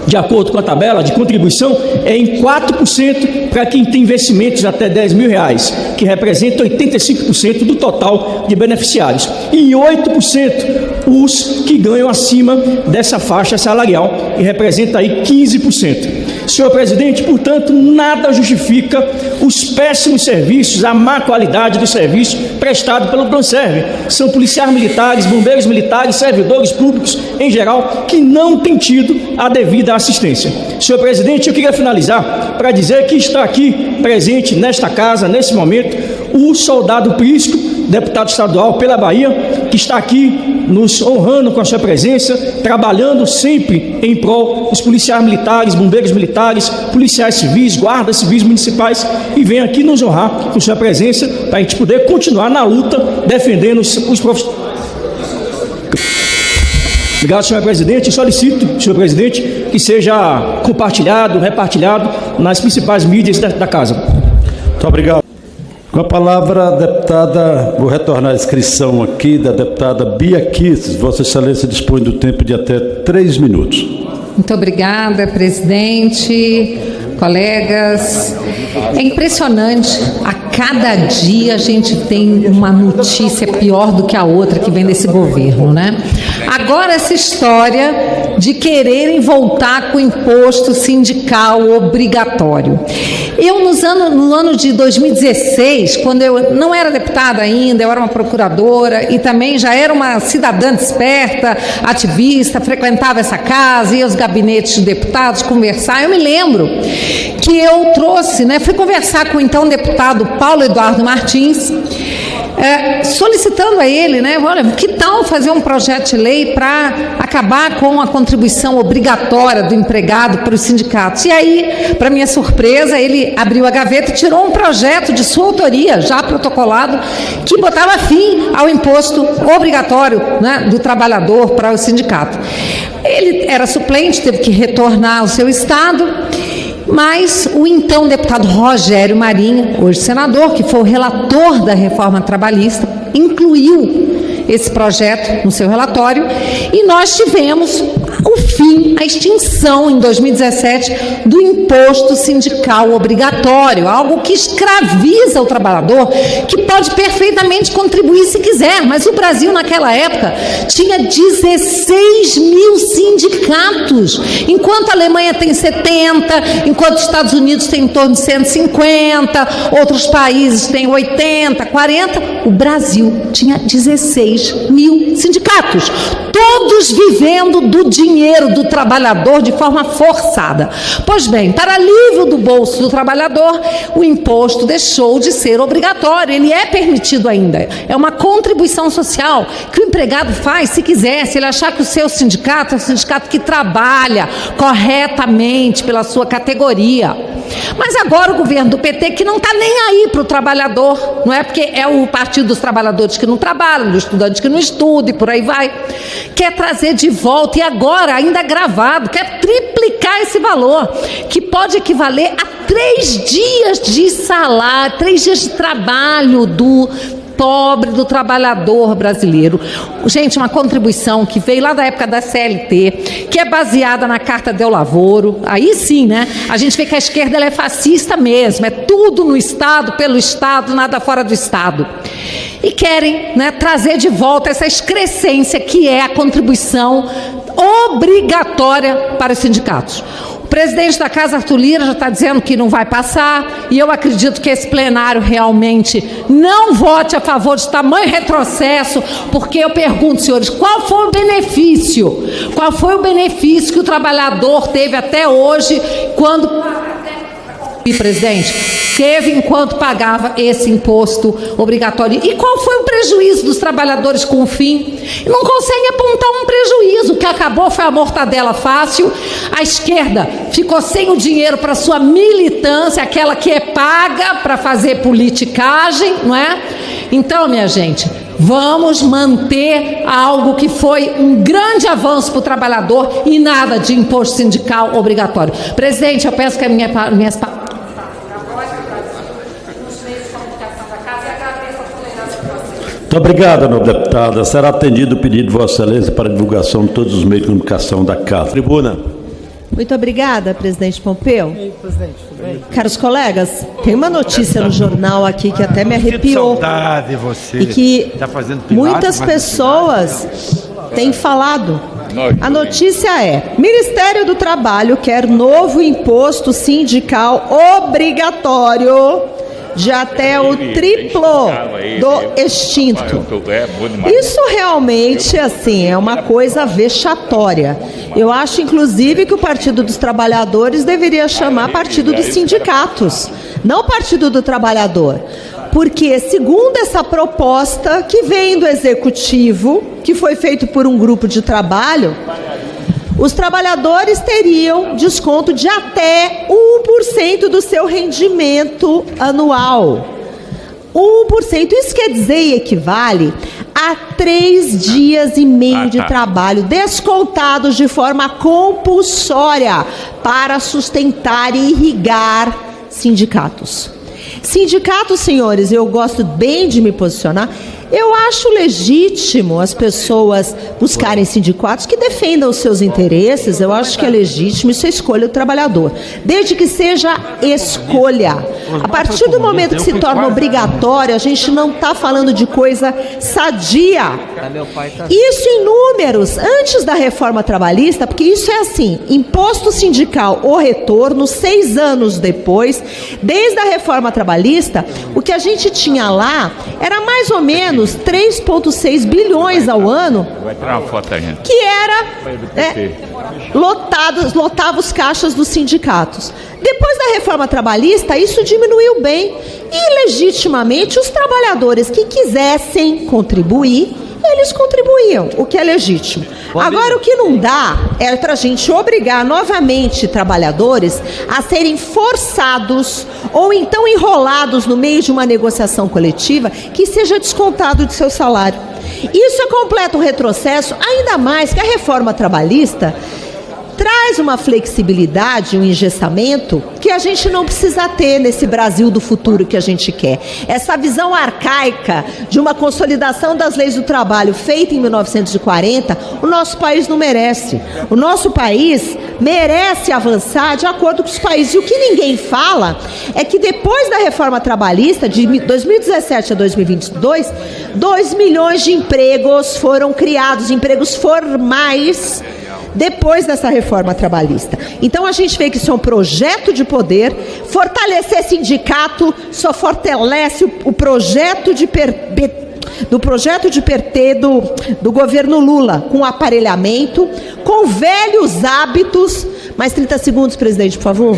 de acordo com a tabela de contribuição, é em 4% para quem tem investimentos até R$10.000, que representa 85% do total de beneficiários, e 8% os que ganham acima dessa faixa salarial, que representa aí 15%. Senhor presidente, portanto, nada justifica os péssimos serviços, a má qualidade do serviço prestado pelo Pronserve. São policiais militares, bombeiros militares, servidores públicos em geral, que não têm tido a devida assistência. Senhor presidente, eu queria finalizar para dizer que está aqui presente nesta casa, nesse momento, o soldado Prisco, deputado estadual pela Bahia, que está aqui nos honrando com a sua presença, trabalhando sempre em prol dos policiais militares, bombeiros militares, policiais civis, guardas civis municipais, e vem aqui nos honrar com sua presença para a gente poder continuar na luta defendendo os profissionais. Obrigado, senhor presidente. Solicito, senhor presidente, que seja compartilhado, repartilhado nas principais mídias da casa. Muito obrigado. Com a palavra, a deputada, vou retornar a inscrição aqui da deputada Bia Kicis. Vossa Excelência dispõe do tempo de até 3 minutos. Muito obrigada, presidente, colegas. É impressionante, a cada dia a gente tem uma notícia pior do que a outra que vem desse governo, né? Agora essa história de quererem voltar com o imposto sindical obrigatório. Eu, no ano de 2016, quando eu não era deputada ainda, eu era uma procuradora e também já era uma cidadã desperta, ativista, frequentava essa casa, ia aos gabinetes de deputados conversar. Eu me lembro que eu trouxe, fui conversar com o então deputado Paulo Eduardo Martins, solicitando a ele, olha, que tal fazer um projeto de lei para acabar com a contribuição obrigatória do empregado para os sindicatos. E aí, para minha surpresa, ele abriu a gaveta e tirou um projeto de sua autoria, já protocolado, que botava fim ao imposto obrigatório, do trabalhador para o sindicato. Ele era suplente, teve que retornar ao seu estado, mas o então deputado Rogério Marinho, hoje senador, que foi o relator da reforma trabalhista, incluiu esse projeto no seu relatório e nós tivemos o fim, a extinção em 2017 do imposto sindical obrigatório, algo que escraviza o trabalhador, que pode perfeitamente contribuir se quiser, mas o Brasil naquela época tinha 16 mil sindicatos, enquanto a Alemanha tem 70, enquanto os Estados Unidos tem em torno de 150, outros países têm 80, 40, o Brasil tinha 16 mil sindicatos, todos vivendo do dinheiro do trabalhador de forma forçada. Pois bem, para alívio do bolso do trabalhador, o imposto deixou de ser obrigatório, ele é permitido ainda, é uma contribuição social que o empregado faz se quiser, se ele achar que o seu sindicato é um sindicato que trabalha corretamente pela sua categoria. Mas agora o governo do PT, que não está nem aí para o trabalhador, não é porque é o partido dos trabalhadores que não trabalham, dos estudantes que não estudam e por aí vai, quer trazer de volta, e agora ainda gravado, quer triplicar esse valor, que pode equivaler a 3 dias de salário, 3 dias de trabalho do pobre, do trabalhador brasileiro. Gente, uma contribuição que veio lá da época da CLT, que é baseada na Carta del Lavoro. Aí sim, a gente vê que a esquerda ela é fascista mesmo, é tudo no Estado, pelo Estado, nada fora do Estado. E querem trazer de volta essa excrescência que é a contribuição obrigatória para os sindicatos. O presidente da Casa, Arthur Lira, já está dizendo que não vai passar, e eu acredito que esse plenário realmente não vote a favor de tamanho retrocesso, porque eu pergunto, senhores, qual foi o benefício? Qual foi o benefício que o trabalhador teve até hoje, quando E, presidente, teve enquanto pagava esse imposto obrigatório. E qual foi o prejuízo dos trabalhadores com o fim? Não consegue apontar um prejuízo. O que acabou foi a mortadela fácil. A esquerda ficou sem o dinheiro para sua militância, aquela que é paga para fazer politicagem, não é? Então, minha gente, vamos manter algo que foi um grande avanço para o trabalhador e nada de imposto sindical obrigatório. Presidente, eu peço que minhas Muito obrigado, nobre deputada. Será atendido o pedido de Vossa Excelência para divulgação de todos os meios de comunicação da Casa. Tribuna. Muito obrigada, presidente Pompeu. E aí, presidente, tudo bem? Caros colegas, tem uma notícia no jornal aqui que até me arrepiou. Saudade, você. E que muitas pessoas têm falado. A notícia é: Ministério do Trabalho quer novo imposto sindical obrigatório de até o triplo do extinto. Isso realmente, assim, é uma coisa vexatória. Eu acho, inclusive, que o Partido dos Trabalhadores deveria chamar Partido dos Sindicatos, não Partido do Trabalhador. Porque, segundo essa proposta que vem do Executivo, que foi feito por um grupo de trabalho, os trabalhadores teriam desconto de até 1% do seu rendimento anual. 1%, isso quer dizer e equivale a 3 dias e meio de trabalho descontados de forma compulsória para sustentar e irrigar sindicatos. Sindicatos, senhores, eu gosto bem de me posicionar. Eu acho legítimo as pessoas buscarem sindicatos que defendam os seus interesses. Eu acho que é legítimo, isso é escolha do trabalhador, desde que seja escolha. A partir do momento que se torna obrigatório, a gente não está falando de coisa sadia. Isso em números, antes da reforma trabalhista, porque isso é assim: imposto sindical ou retorno, 6 anos depois, desde a reforma trabalhista, o que a gente tinha lá era mais ou menos 3,6 bilhões ao ano, que era lotava os caixas dos sindicatos. Depois da reforma trabalhista, isso diminuiu bem e, legitimamente, os trabalhadores que quisessem contribuir, eles contribuíam, o que é legítimo. Agora, o que não dá é para a gente obrigar novamente trabalhadores a serem forçados ou então enrolados no meio de uma negociação coletiva que seja descontado de seu salário. Isso é completo retrocesso, ainda mais que a reforma trabalhista traz uma flexibilidade, um engessamento que a gente não precisa ter nesse Brasil do futuro que a gente quer. Essa visão arcaica de uma consolidação das leis do trabalho feita em 1940, o nosso país não merece. O nosso país merece avançar de acordo com os países. E o que ninguém fala é que depois da reforma trabalhista, de 2017 a 2022, 2 milhões de empregos foram criados, empregos formais, depois dessa reforma trabalhista. Então a gente vê que isso é um projeto de poder. Fortalecer sindicato só fortalece o projeto de PT do governo Lula, com aparelhamento, com velhos hábitos. Mais 30 segundos, presidente, por favor.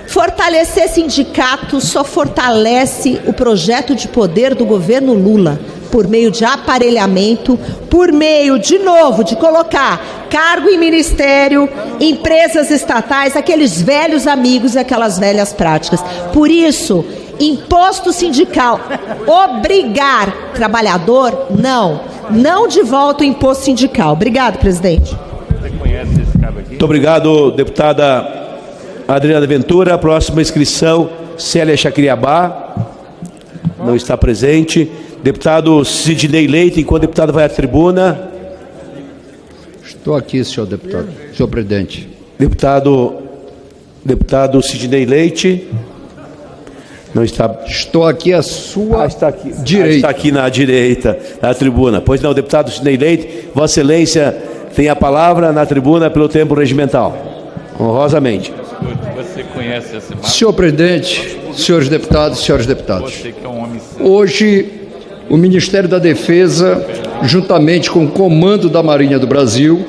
Fortalecer sindicato só fortalece o projeto de poder do governo Lula, por meio de aparelhamento, por meio, de novo, de colocar cargo em ministério, empresas estatais, aqueles velhos amigos e aquelas velhas práticas. Por isso, imposto sindical, obrigar trabalhador, não de volta o imposto sindical. Obrigado, presidente. Muito obrigado, deputada Adriana Ventura. Próxima inscrição, Célia Chacriabá, não está presente. Deputado Sidney Leite, enquanto deputado vai à tribuna. Estou aqui, senhor deputado, senhor presidente. Deputado Sidney Leite. Não está. Estou aqui à sua direita. Está aqui na direita, na tribuna. Pois não, deputado Sidney Leite, Vossa Excelência tem a palavra na tribuna pelo tempo regimental. Honrosamente. Você conhece essa imagem? Senhor presidente, senhores deputados e senhoras deputadas. Hoje, o Ministério da Defesa, juntamente com o Comando da Marinha do Brasil,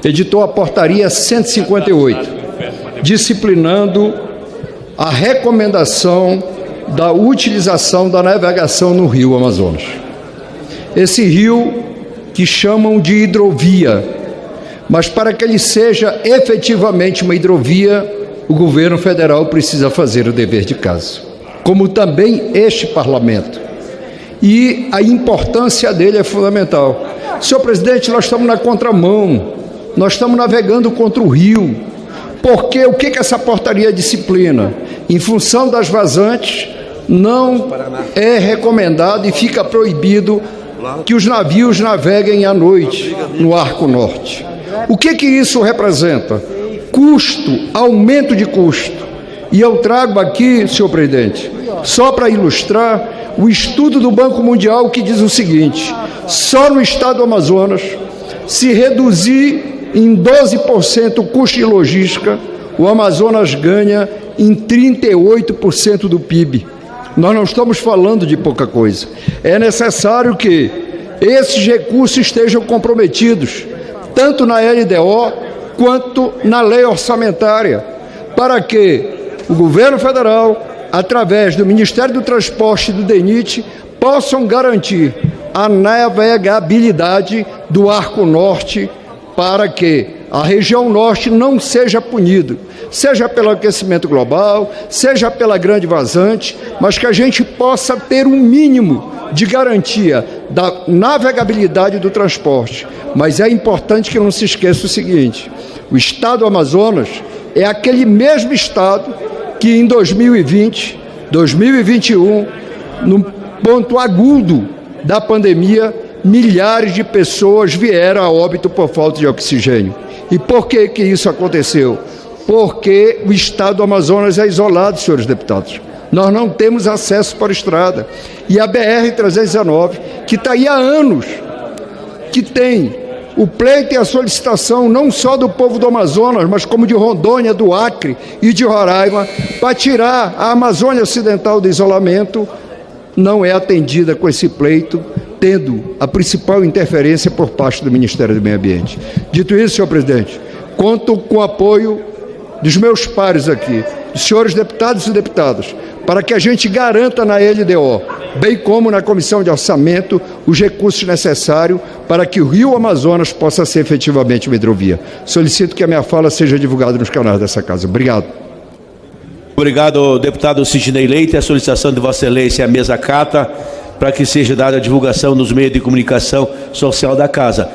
editou a Portaria 158, disciplinando a recomendação da utilização da navegação no rio Amazonas. Esse rio que chamam de hidrovia, mas para que ele seja efetivamente uma hidrovia, o governo federal precisa fazer o dever de casa, como também este parlamento. E a importância dele é fundamental. Senhor presidente, nós estamos na contramão, nós estamos navegando contra o rio, porque o que essa portaria disciplina? Em função das vazantes, não é recomendado e fica proibido que os navios naveguem à noite no Arco Norte. O que isso representa? Custo, aumento de custo. E eu trago aqui, senhor presidente, só para ilustrar, o estudo do Banco Mundial que diz o seguinte: só no estado do Amazonas, se reduzir em 12% o custo de logística, o Amazonas ganha em 38% do PIB. Nós não estamos falando de pouca coisa. É necessário que esses recursos estejam comprometidos, tanto na LDO quanto na lei orçamentária, para que o governo federal, através do Ministério do Transporte e do DENIT, possam garantir a navegabilidade do Arco Norte, para que a região norte não seja punida, seja pelo aquecimento global, seja pela grande vazante, mas que a gente possa ter um mínimo de garantia da navegabilidade do transporte. Mas é importante que não se esqueça o seguinte: o estado do Amazonas é aquele mesmo estado que em 2020, 2021, no ponto agudo da pandemia, milhares de pessoas vieram a óbito por falta de oxigênio. E por que isso aconteceu? Porque o estado do Amazonas é isolado, senhores deputados. Nós não temos acesso para a estrada. E a BR-319, que está aí há anos, que tem o pleito e a solicitação não só do povo do Amazonas, mas como de Rondônia, do Acre e de Roraima, para tirar a Amazônia Ocidental do isolamento, não é atendida com esse pleito, tendo a principal interferência por parte do Ministério do Meio Ambiente. Dito isso, senhor presidente, conto com o apoio dos meus pares aqui, dos senhores deputados e deputadas, para que a gente garanta na LDO, bem como na Comissão de Orçamento, os recursos necessários para que o Rio Amazonas possa ser efetivamente uma hidrovia. Solicito que a minha fala seja divulgada nos canais dessa casa. Obrigado. Obrigado, deputado Sidney Leite. A solicitação de Vossa Excelência, a mesa acata, para que seja dada a divulgação nos meios de comunicação social da Casa.